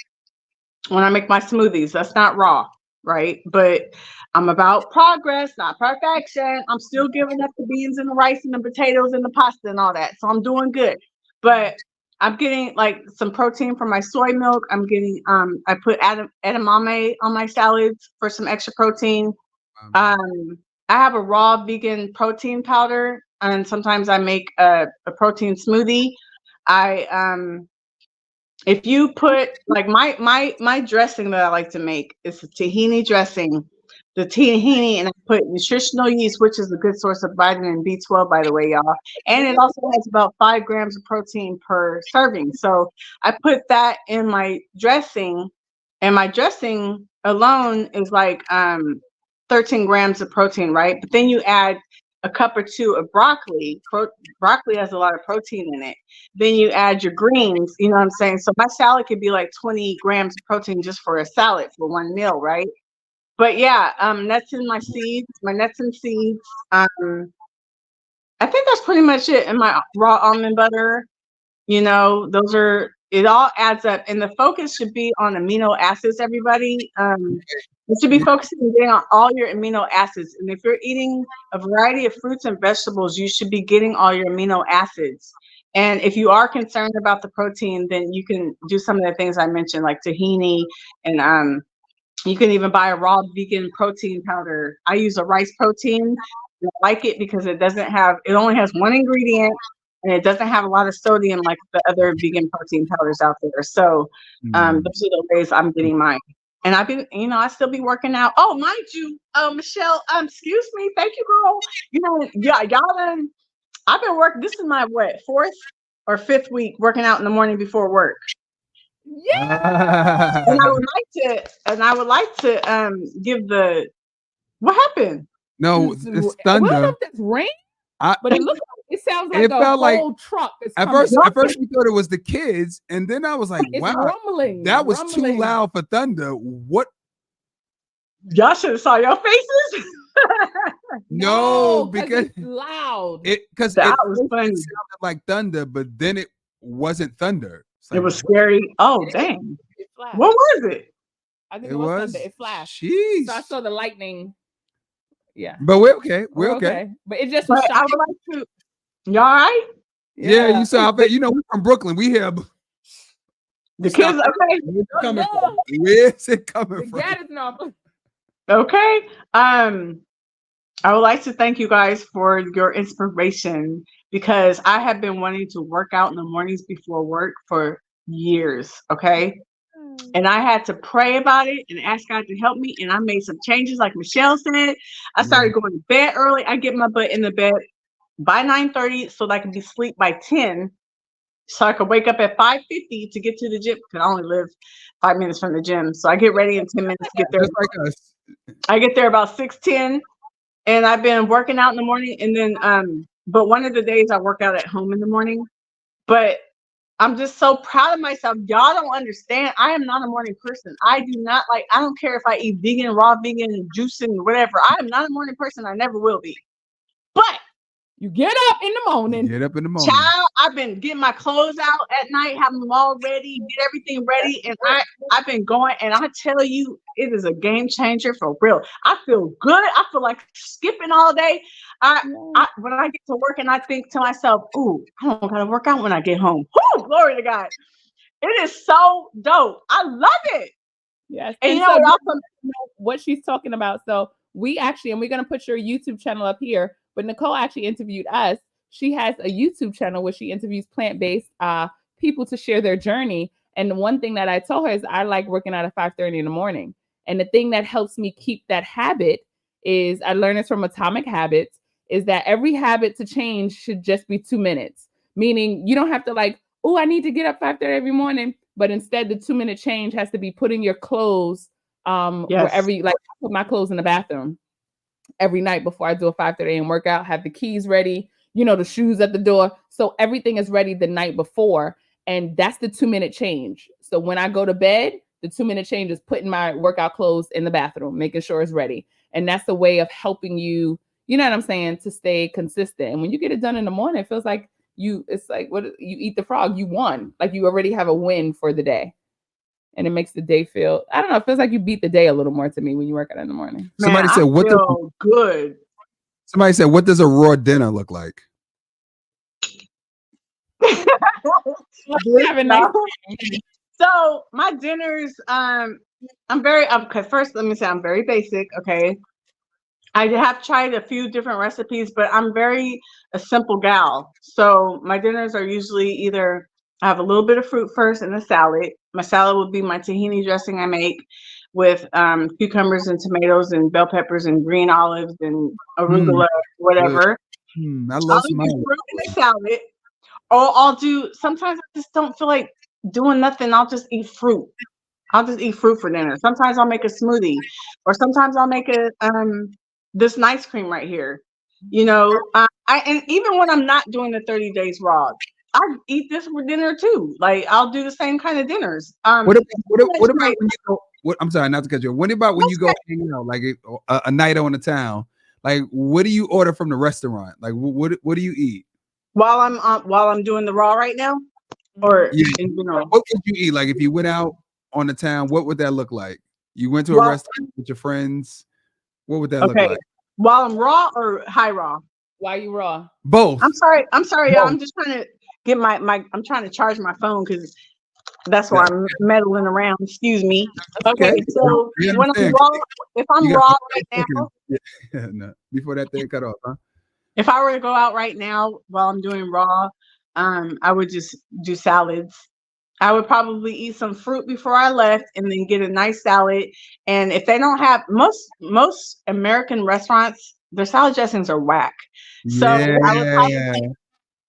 when I make my smoothies, that's not raw, right? But I'm about progress, not perfection. I'm still giving up the beans and the rice and the potatoes and the pasta and all that. So I'm doing good. But I'm getting like some protein from my soy milk. I'm getting I put edamame on my salads for some extra protein. I have a raw vegan protein powder, and sometimes I make a protein smoothie. If you put like my dressing that I like to make is a tahini dressing. the tahini, and I put nutritional yeast, which is a good source of vitamin B12, by the way, y'all. And it also has about 5 grams of protein per serving. So I put that in my dressing, and my dressing alone is like 13 grams of protein, right? But then you add a cup or two of broccoli. Broccoli has a lot of protein in it. Then you add your greens, you know what I'm saying? So my salad could be like 20 grams of protein just for a salad for one meal, right? But yeah, nuts and my seeds, my nuts and seeds. I think that's pretty much it. And my raw almond butter, you know, those are, it all adds up. And the focus should be on amino acids, everybody. You should be focusing on getting on all your amino acids. And if you're eating a variety of fruits and vegetables, you should be getting all your amino acids. And if you are concerned about the protein, then you can do some of the things I mentioned, like tahini, and you can even buy a raw vegan protein powder. I use a rice protein. I like it because it only has one ingredient, and it doesn't have a lot of sodium like the other vegan protein powders out there. So those are the ways I'm getting mine. And I've been, you know, I still be working out. Oh, mind you, Michelle, excuse me, thank you, girl. You know, yeah, I've been working. This is my 4th or 5th week working out in the morning before work. Yeah. And I would like to give the, what happened? No, it's I don't know thunder. if that's rain, but it looks like it sounds like It a felt like- whole truck. Is At coming. first we thought it was the kids, and then I was like, It's wow, rumbling. that was too rumbling. loud for thunder. What? Y'all should have saw your faces. No, 'cause because it's loud. it That was funny. sounded like thunder, but then it wasn't thunder. It's It like, was scary. Oh, dang. It flashed. What was it? I think It it was was. thunder. It flashed. Jeez. So I saw the lightning. Yeah. But we're okay. We're okay. But it just was But I shocking. would like to. Y'all all right? Yeah, you saw. You know, we're from Brooklyn. We hear. The kids, okay? Where's it coming Yeah. from? Where's it The coming from? gat is not. Okay. I would like to thank you guys for your inspiration, because I have been wanting to work out in the mornings before work for years. Okay. And I had to pray about it and ask God to help me. And I made some changes, like Michelle said. I started going to bed early. I get my butt in the bed by 9:30 so that I can be asleep by 10. So I could wake up at 5:50 to get to the gym, because I only live 5 minutes from the gym. So I get ready in 10 minutes to get there. Just like us. I get there about 6:10, and I've been working out in the morning. And then, but one of the days I work out at home in the morning. But I'm just so proud of myself. Y'all don't understand. I am not a morning person. I do not like, I don't care if I eat vegan, raw vegan, juicing, whatever. I am not a morning person. I never will be. But You get up in the morning. Get up in the morning. child, I've been getting my clothes out at night, having them all ready, get everything ready. And I've been going, and I tell you, it is a game changer for real. I feel good. I feel like skipping all day. When I get to work and I think to myself, ooh, I don't gotta work out when I get home. Whoo, glory to God. It is so dope. I love it. Yes. And And you so know what you also, know what she's talking about. So we actually, and we're going to put your YouTube channel up here, but Nicole actually interviewed us. She has a YouTube channel where she interviews plant-based people to share their journey. And the one thing that I told her is I like working out at 5:30 in the morning. And the thing that helps me keep that habit is, I learned this from Atomic Habits, is that every habit to change should just be 2 minutes. Meaning you don't have to like, oh, I need to get up 5:30 every morning. But instead, the 2-minute change has to be putting your clothes wherever you like. I put my clothes in the bathroom every night before I do a 5:30 a.m. workout, have the keys ready, you know, the shoes at the door. So everything is ready the night before. And that's the 2-minute change. So when I go to bed, the 2-minute change is putting my workout clothes in the bathroom, making sure it's ready. And that's the way of helping you, you know what I'm saying, to stay consistent. And when you get it done in the morning, it feels like it's like what you eat the frog, you won. Like you already have a win for the day. And it makes the day feel, I don't know, it feels like you beat the day a little more to me when you work out in the morning. Somebody said, I feel good. Somebody said, what does a raw dinner look like? Have a nice So my dinners, I'm very, okay, first let me say I'm very basic, okay? I have tried a few different recipes, but I'm very a simple gal. So my dinners are usually either I have a little bit of fruit first and a salad. My salad would be my tahini dressing I make. with cucumbers and tomatoes and bell peppers and green olives and arugula, whatever. I I'll love do some fruit in a salad. Or I'll do, sometimes I just don't feel like doing nothing. I'll just eat fruit. I'll just eat fruit for dinner. Sometimes I'll make a smoothie, or sometimes I'll make a this nice cream right here. You know, and even when I'm not doing the 30 days raw, I eat this for dinner too. Like I'll do the same kind of dinners. What about when you go? I'm sorry, not to cut you off. What about when you go hang out, like a night on the town? Like, what do you order from the restaurant? Like, what do you eat? While I'm doing the raw right now, or in general? What would you eat? Like, if you went out on the town, what would that look like? You went to a restaurant with your friends. What would that look like? While I'm raw or high raw? While you raw? Both. I'm sorry, y'all. I'm just trying to get my I'm trying to charge my phone because that's why I'm meddling around. Excuse me. Okay, so when I'm raw, if I'm raw right now, no, before that thing cut off, huh? If I were to go out right now while I'm doing raw, I would just do salads. I would probably eat some fruit before I left and then get a nice salad. And if they don't have most American restaurants, their salad dressings are whack. So I would probably,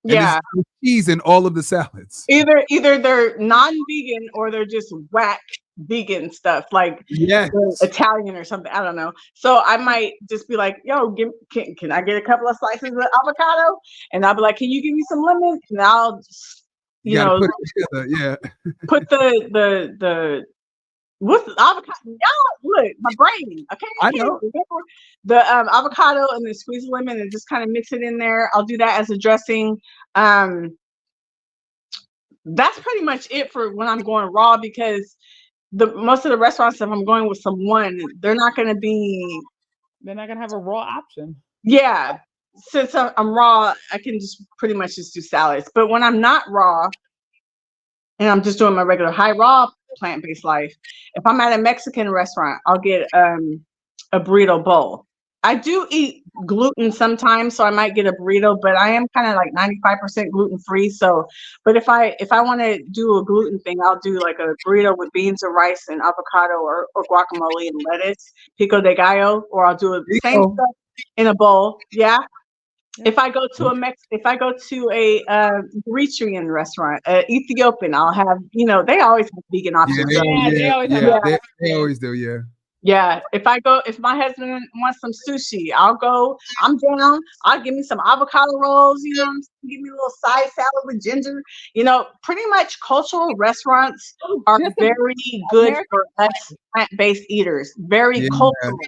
there's cheese in all of the salads. Either they're non-vegan or they're just whack vegan stuff, like Italian or something. I don't know. So I might just be like, yo, can I get a couple of slices of avocado? And I'll be like, can you give me some lemon? And I'll just, you know, put it together. Put the what's the avocado? Y'all, look, my brain. Okay, I know the avocado and then squeeze lemon and just kind of mix it in there. I'll do that as a dressing. That's pretty much it for when I'm going raw, because most of the restaurants, if I'm going with someone, they're not going to have a raw option. Yeah. Since I'm raw, I can just pretty much just do salads. But when I'm not raw and I'm just doing my regular high raw plant-based life, if I'm at a Mexican restaurant, I'll get a burrito bowl. I do eat gluten sometimes, so I might get a burrito, but I am kind of like 95% gluten free. So, but if I want to do a gluten thing, I'll do like a burrito with beans or rice and avocado or guacamole and lettuce, pico de gallo, or I'll do the same stuff in a bowl. Yeah. If I go to a Eritrean restaurant, Ethiopian, I'll have, they always have vegan options. They always do. Yeah. Yeah, if my husband wants some sushi, I'm down. I'll give me some avocado rolls, give me a little side salad with ginger. Pretty much cultural restaurants are very good for us plant-based eaters. Very cultural.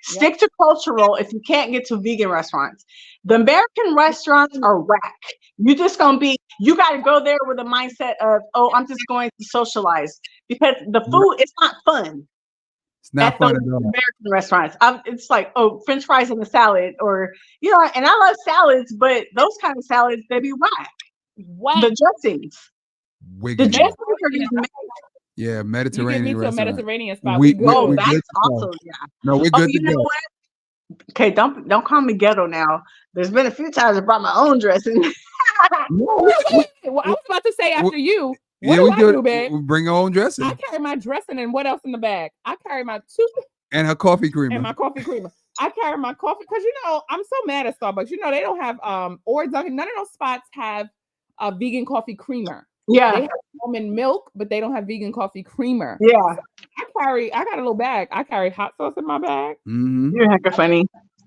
Stick to cultural if you can't get to vegan restaurants. The American restaurants are whack. You're just you got to go there with a mindset of, oh, I'm just going to socialize, because the food is not fun. It's not fun at all. American restaurants, it's like, oh, French fries and a salad, or and I love salads, but those kind of salads, they be whack. The dressings, the dressings are yeah, Mediterranean. You get me to a Mediterranean spot. That's also No, we're good to go. What? Okay, don't call me ghetto now. There's been a few times I brought my own dressing. Well, I was about to say after you. What we do, babe? We bring our own dressing. I carry my dressing, and what else in the bag? I carry my toothpaste and her coffee creamer. And my coffee creamer. I carry my coffee because I'm so mad at Starbucks. They don't have or Dunkin'. None of those spots have a vegan coffee creamer. Yeah, they have almond milk, but they don't have vegan coffee creamer. Yeah, I got a little bag. I carry hot sauce in my bag. Mm-hmm. You're hecka funny.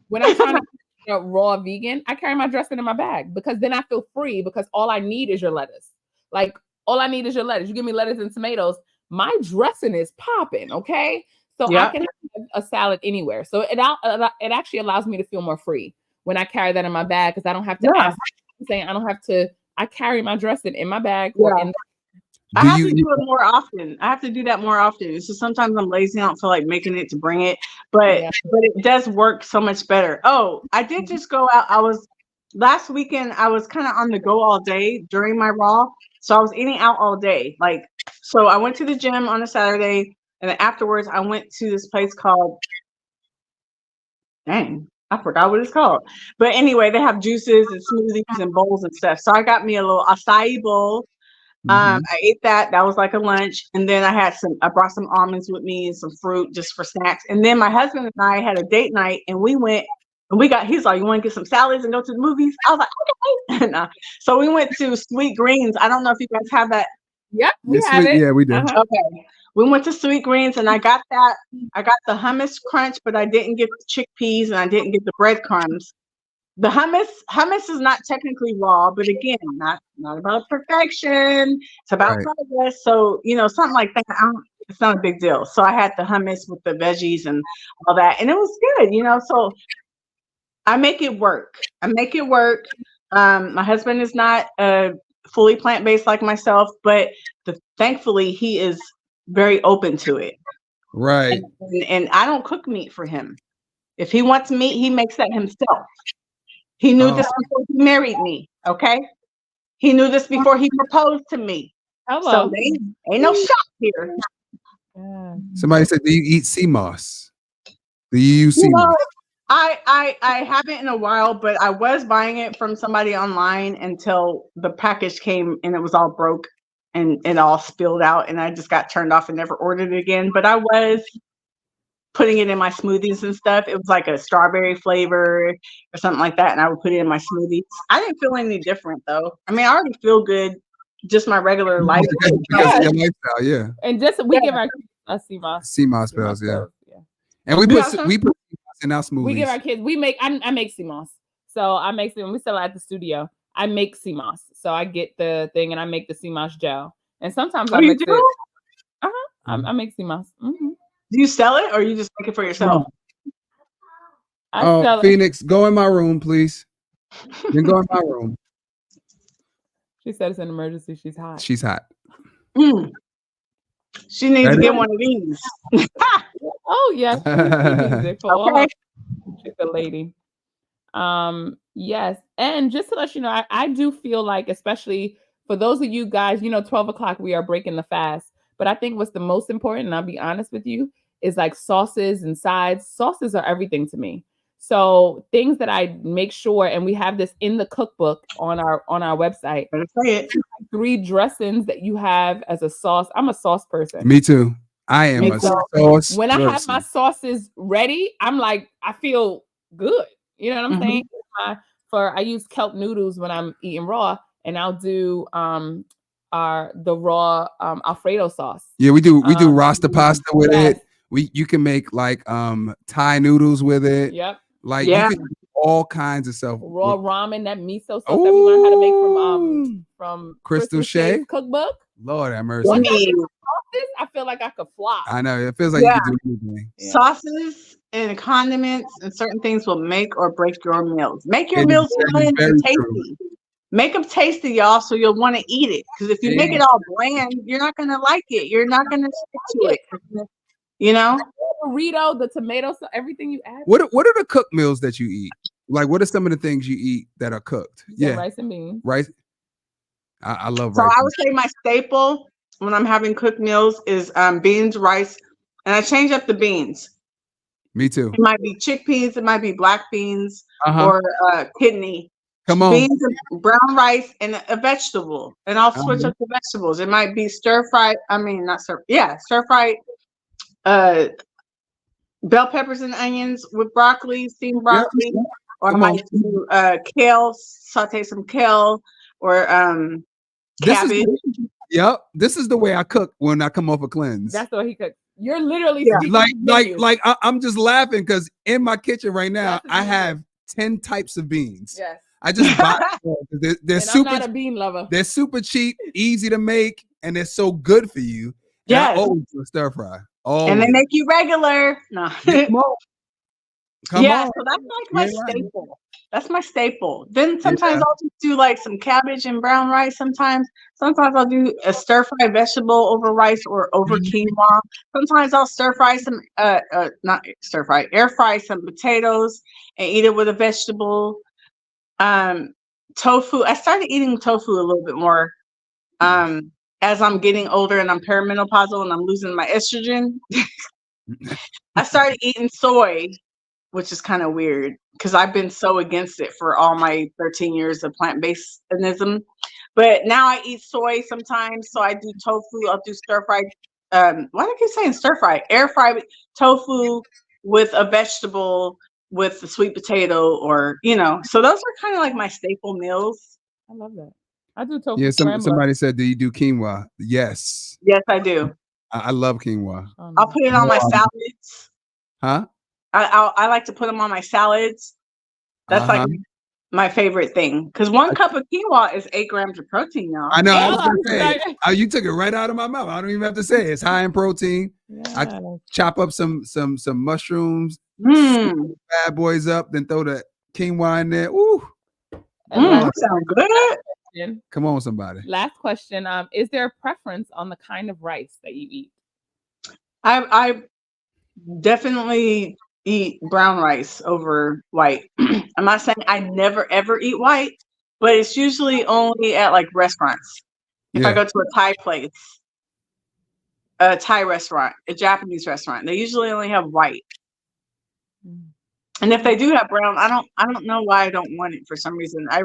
When I'm trying to raw vegan, I carry my dressing in my bag, because then I feel free, because all I need is your lettuce. Like, all I need is your lettuce. You give me lettuce and tomatoes, my dressing is popping, okay? So I can have a salad anywhere. So it actually allows me to feel more free when I carry that in my bag, because I don't have to ask. I'm saying I carry my dressing in my bag. I have to do it more often. I have to do that more often. It's just sometimes I'm lazy. I don't feel like making it to bring it, but it does work so much better. Oh, I did just go out. Last weekend, I was kind of on the go all day during my raw. So I was eating out all day. So I went to the gym on a Saturday, and then afterwards I went to this place called, dang, I forgot what it's called. But anyway, they have juices and smoothies and bowls and stuff. So I got me a little acai bowl. Mhm. I ate that. That was like a lunch. And then I brought some almonds with me and some fruit just for snacks. And then my husband and I had a date night and we went and he's like, you want to get some salads and go to the movies? I was like, okay. And, so we went to Sweet Greens. I don't know if you guys have that. Yep, we Yes, have it. yeah, we do. Uh-huh. Okay. We went to Sweet Greens and I got that. I got the hummus crunch, but I didn't get the chickpeas and I didn't get the breadcrumbs. The hummus is not technically raw, but again, not about perfection. It's about Right. progress. So, something like that, it's not a big deal. So I had the hummus with the veggies and all that, and it was good, so I make it work. My husband is not fully plant-based like myself, but thankfully he is very open to it. Right. And I don't cook meat for him. If he wants meat, he makes that himself. He knew this before he married me, okay? He knew this before he proposed to me. Hello. So ain't no shock here. Yeah. Somebody said, do you eat sea moss? Do you use sea moss? I haven't in a while, but I was buying it from somebody online until the package came and it was all broke and it all spilled out and I just got turned off and never ordered it again. But I was putting it in my smoothies and stuff. It was like a strawberry flavor or something like that, and I would put it in my smoothies. I didn't feel any different though. I mean, I already feel good, just my regular life. Because of your lifestyle, yeah. And just we give our kids a sea moss. Sea moss bells, yeah. Yeah. And we Yeah. put sea moss in our smoothies. We give our kids. I make sea moss. So I make them. We sell it at the studio. I make sea moss. So I get the thing and I make the sea moss gel. And sometimes I mix it. I make sea moss. Mm-hmm. Do you sell it or you just make it for yourself? I Phoenix, go in my room, please. Then go in my room. She said it's an emergency. She's hot. She's hot. She needs to get one of these. Oh yes, she needs it for all Okay. her- she's a lady. Yes, and just to let you know, I do feel like, especially for those of you guys, 12 o'clock we are breaking the fast. But I think what's the most important, and I'll be honest with you, is like sauces and sides. Sauces are everything to me. So things that I make sure, and we have this in the cookbook on our website. Better say it. 3 dressings that you have as a sauce. I'm a sauce person. Me too. I am a sauce When I have person. my sauces ready, I'm like, I feel good. You know what I'm saying? I use kelp noodles when I'm eating raw, and I'll do the raw Alfredo sauce. Yeah, we do Rasta pasta with it. You can make like Thai noodles with it. Yep. Like you can do all kinds of stuff. Raw ramen, that miso sauce that we learned how to make from Crystal Shea cookbook. Lord have mercy. I feel like I could fly. I know it feels like you can do anything. Sauces and condiments and certain things will make or break your meals. Make your meals fun and tasty. Make them tasty, y'all, so you'll want to eat it. Because if you make it all bland, you're not gonna like it. You're not gonna stick to it. The burrito, the tomatoes, everything you add. What are the cooked meals that you eat? Like, what are some of the things you eat that are cooked? Yeah, rice and beans. Rice. I love rice. So I would beans. say my staple when I'm having cooked meals is beans, rice, and I change up the beans. Me too. It might be chickpeas, it might be black beans, or kidney. Come on. Beans and brown rice and a vegetable. And I'll switch up the vegetables. It might be stir fried. I mean, not stir. Yeah, stir fried bell peppers and onions with broccoli, steamed broccoli. Or I might do kale, saute some kale or cabbage. This is the way I cook when I come off a cleanse. That's the way he cooks. You're literally like I'm just laughing because in my kitchen right now I have 10 types of beans. Yes. I just buy they're super. I'm not a bean lover. They're super cheap, easy to make, and they're so good for you. Yeah, I always do a stir fry. And they make you regular. No. Come on. So that's like my staple. That's my staple. Then sometimes I'll just do like some cabbage and brown rice. Sometimes I'll do a stir fry vegetable over rice or over quinoa. Sometimes I'll stir fry some not stir fry, air fry some potatoes and eat it with a vegetable. Tofu. I started eating tofu a little bit more as I'm getting older and I'm perimenopausal and I'm losing my estrogen. I started eating soy, which is kind of weird because I've been so against it for all my 13 years of plant-basedism. But now I eat soy sometimes, so I do tofu. I'll do stir fried. Why do I keep saying stir fry? Air fried tofu with a vegetable with the sweet potato, or So those are kind of like my staple meals. I love that. I do tofu Yeah, scrambled. somebody said, do you do quinoa? Yes. Yes, I do. I love quinoa. I'll put it on my salads. Huh? I like to put them on my salads. That's like my favorite thing, because 1 cup of quinoa is 8 grams of protein, y'all. I know. I was gonna say, you took it right out of my mouth. I don't even have to say it. It's high in protein. I chop up some mushrooms, bad boys up, then throw the quinoa in there. Ooh, sounds good. Come on, somebody. Last question. Is there a preference on the kind of rice that you eat? I definitely eat brown rice over white. I'm not saying I never ever eat white, but it's usually only at like restaurants. If I go to a Thai place, a Thai restaurant, a Japanese restaurant, they usually only have white. And if they do have brown, I don't know why I don't want it for some reason. I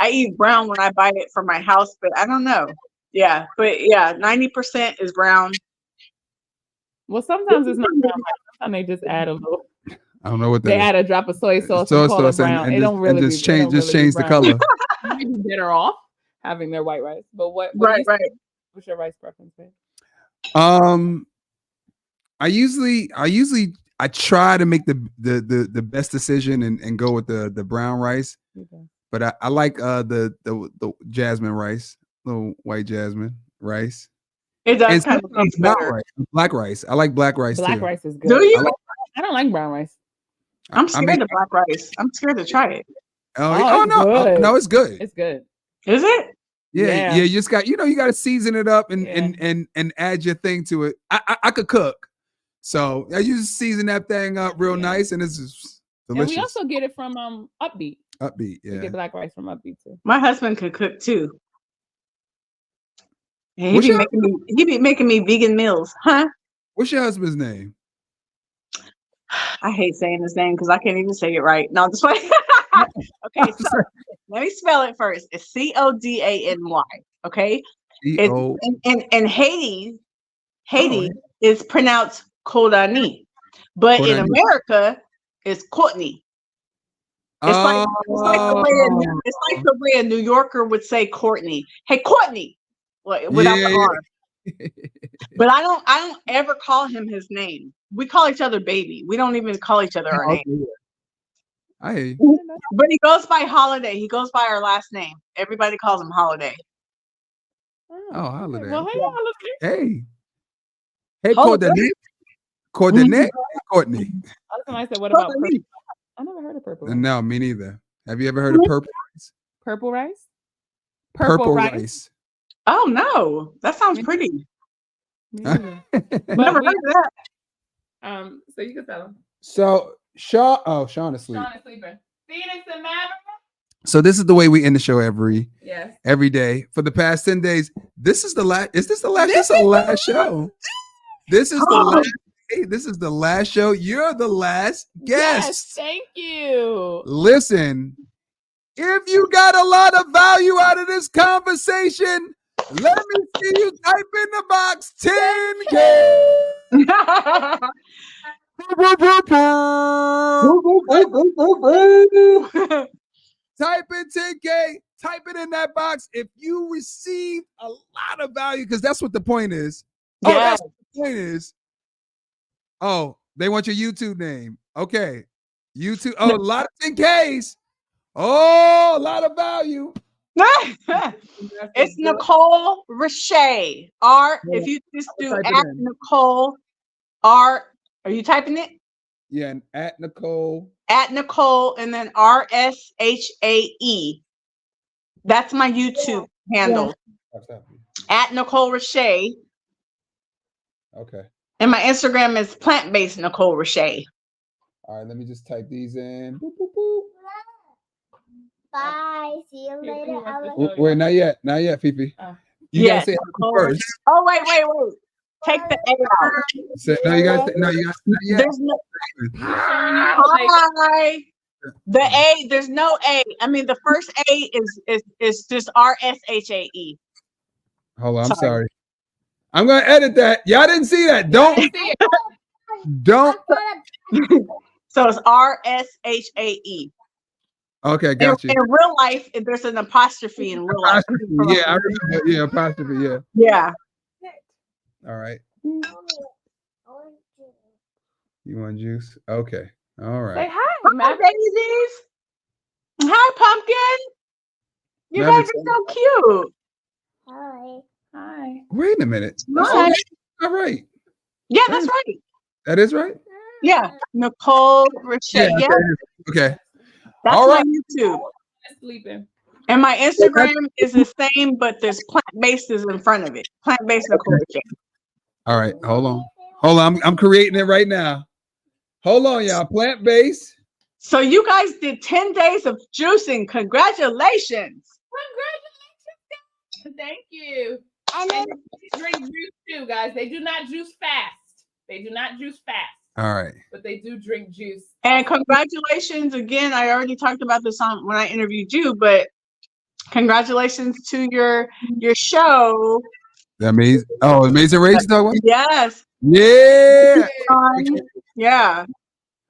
eat brown when I buy it for my house, but I don't know. Yeah, but 90% is brown. Well, sometimes it's not brown rice. Sometimes they just add a little. I don't know what they add a drop of soy sauce and call it brown. And it don't really just change the color. You might be better off having their white rice. But what's your rice preference, babe? I try to make the best decision and go with the brown rice. Okay. But I like the jasmine rice, little white jasmine rice. It does kind of taste better. Black rice. I like black rice. Black too. rice is good. Do you? I don't like brown rice. I'm scared of black rice. I'm scared to try it. No, it's good. It's good. Is it? Yeah. You just got, you got to season it up and add your thing to it. I could cook, so I usually season that thing up real nice, and it's just delicious. And we also get it from Upbeat. Upbeat, yeah. We get black rice from Upbeat too. My husband could cook too. And he be making me vegan meals, huh? What's your husband's name? I hate saying his name because I can't even say it right. No, this way. Okay, so let me spell it first. It's Codany. Okay. In Haiti is pronounced Kodani, but in America it's Courtney. It's like the way a New Yorker would say Courtney. Hey, Courtney, without the R. But I don't ever call him his name. We call each other baby. We don't even call each other our name. But he goes by Holiday. He goes by our last name. Everybody calls him Holiday. Oh, Holiday. Well, hey, Holiday. Hey, Courtney. Courtney. I said, what about purple? I never heard of purple. No, me neither. Have you ever heard of purple rice? Purple rice? Purple rice. Oh no, that sounds pretty. Never heard of that. So you can tell him. So Sean is sleeping. Sean is sleeping. Phoenix and Maverick. So this is the way we end the show every day for the past 10 days. This is the last. Is this the last? This is the last show. This is the last. Hey, this is the last show. You're the last guest. Yes, thank you. Listen, if you got a lot of value out of this conversation, let me see you type in the box 10K. Type in 10K. Type it in that box if you received a lot of value, because that's what the point is. Oh, that's what the point is. Oh, they want your YouTube name. Okay. YouTube. Oh, a lot of 10Ks. Oh, a lot of value. It's Nicole Richey. If you just do at Nicole R, are you typing it? Yeah, and at Nicole. At Nicole and then RSHAE. That's my YouTube handle. Yeah. At Nicole Richey. Okay. And my Instagram is plant-based Nicole Richey. All right, let me just type these in. Boop, boop, boop. Bye. See you later. Wait, not yet, Fifi. You gotta say first. Oh, wait. Take the A out. No, you gotta say, not yet. There's no. Hi. The A, there's no A. I mean, the first A is just RSHAE. Hold on, I'm sorry. I'm gonna edit that. Y'all didn't see that. Don't. So it's RSHAE. Okay, got you. In real life, there's an apostrophe in real life. Yeah, I remember. Yeah, apostrophe. Yeah. Yeah. All right. You want juice? Okay. All right. Say hi, Hi, Matt. daisies. Hi, pumpkin. You Maverick, guys are so cute. Hi. Wait a minute. Hi. All right. Yeah, that's right. That is right. Yeah, Nicole Rochelle. Yeah, Okay. that's All my right. YouTube. Sleeping. And my Instagram is the same, but there's plant-based is in front of it. Plant-based Nicole Rochelle. All right. Hold on. Hold on. I'm creating it right now. Hold on, y'all. Plant-based. So you guys did 10 days of juicing. Congratulations. Thank you. And they drink juice too, guys. They do not juice fast. They do not juice fast. All right. But they do drink juice. And congratulations again. I already talked about this on when I interviewed you, but congratulations to your show. Amazing. Oh, Amazing Race. Yes. Yeah. Yeah.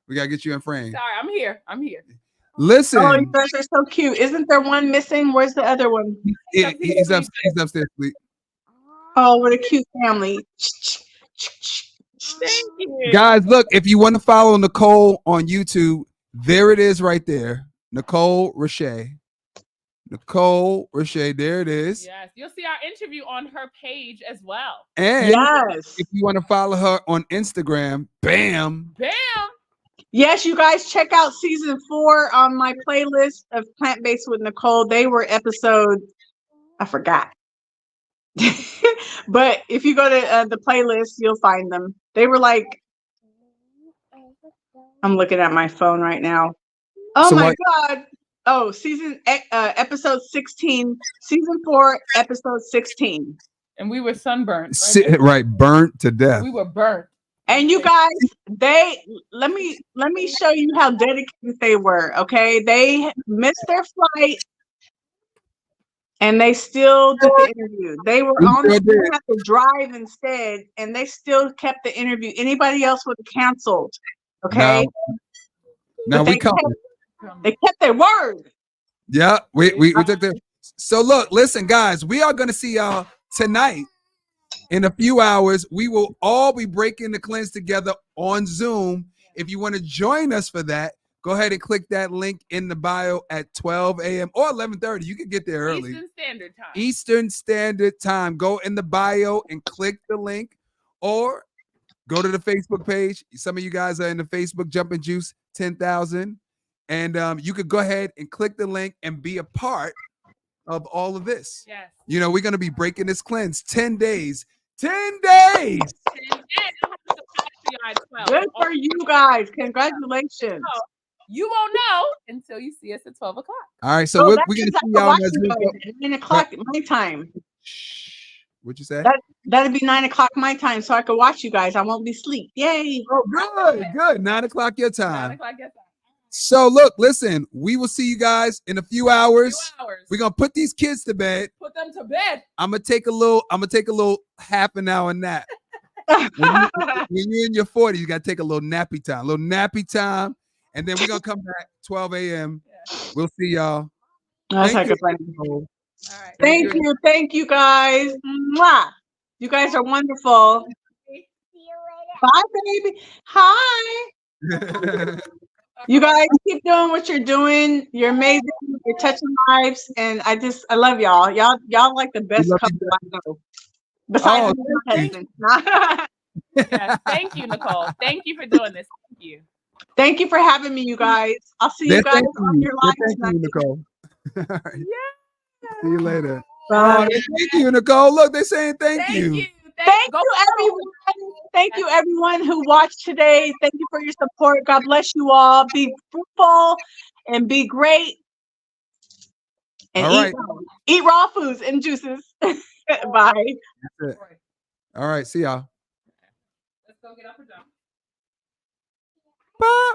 We gotta get you in frame. Sorry, I'm here. I'm here. Listen. Oh, you guys are so cute. Isn't there one missing? Where's the other one? He's upstairs. Sleep. Oh, what a cute family. Thank you. Guys, look, if you want to follow Nicole on YouTube, there it is right there. Nicole Roche. Nicole Roche, there it is. Yes, you'll see our interview on her page as well. And yes, if you want to follow her on Instagram, bam. Yes, you guys check out season 4 on my playlist of Plant-Based with Nicole. They were episodes, I forgot. But if you go to the playlist, you'll find them. They were like, I'm looking at my phone right now. Oh so my God. Oh, episode 16, season 4, episode 16. And we were sunburned. Right, burnt to death. We were burnt. And you guys, let me show you how dedicated they were. Okay, they missed their flight, and they still did the interview. They were on the have to drive instead, and they still kept the interview. Anybody else would have canceled. Okay. Now we come. They kept their word. Yeah, we took the. So look, listen, guys, we are gonna see y'all tonight. In a few hours, we will all be breaking the cleanse together on Zoom. If you want to join us for that, go ahead and click that link in the bio at 12 a.m. or 11:30. You can get there early. Eastern Standard Time. Eastern Standard Time. Go in the bio and click the link, or go to the Facebook page. Some of you guys are in the Facebook Jumping Juice 10,000, and you could go ahead and click the link and be a part of all of this. Yes. You know, we're going to be breaking this cleanse 10 days. 10 days. Good for you guys. Congratulations. You won't know until you see us at 12 o'clock. All right. So we're going to see y'all at 9 o'clock my time. What'd you say? That'd be 9 o'clock my time, so I could watch you guys. I won't be asleep. Yay. Oh, good. 9 o'clock your time. 9 o'clock your time. So look, listen, we will see you guys in a few hours. We're gonna put these kids to bed. Put them to bed. I'm gonna take a little half an hour nap. when you're in your 40s, you gotta take a little nappy time, and then we're gonna come back 12 a.m. Yeah. We'll see y'all. Thank you. Thank you guys. Mwah. You guys are wonderful. See you later. Bye, baby. Hi. You guys keep doing what you're doing. You're amazing. You're touching lives, and I love y'all. Y'all like the best couple I know. Besides my husband. Yes, thank you, Nicole. Thank you for doing this. Thank you. Thank you for having me, you guys. I'll see you guys on your live tonight. Thank you, Nicole. All right. Yeah. See you later. Bye. Thank you, Nicole. Look, they're saying thank you. Thank you, everyone. Thank you, everyone who watched today. Thank you for your support. God bless you all. Be fruitful and be great. And eat raw foods and juices. Bye. That's it. All right. See y'all. Let's go get up and down. Bye.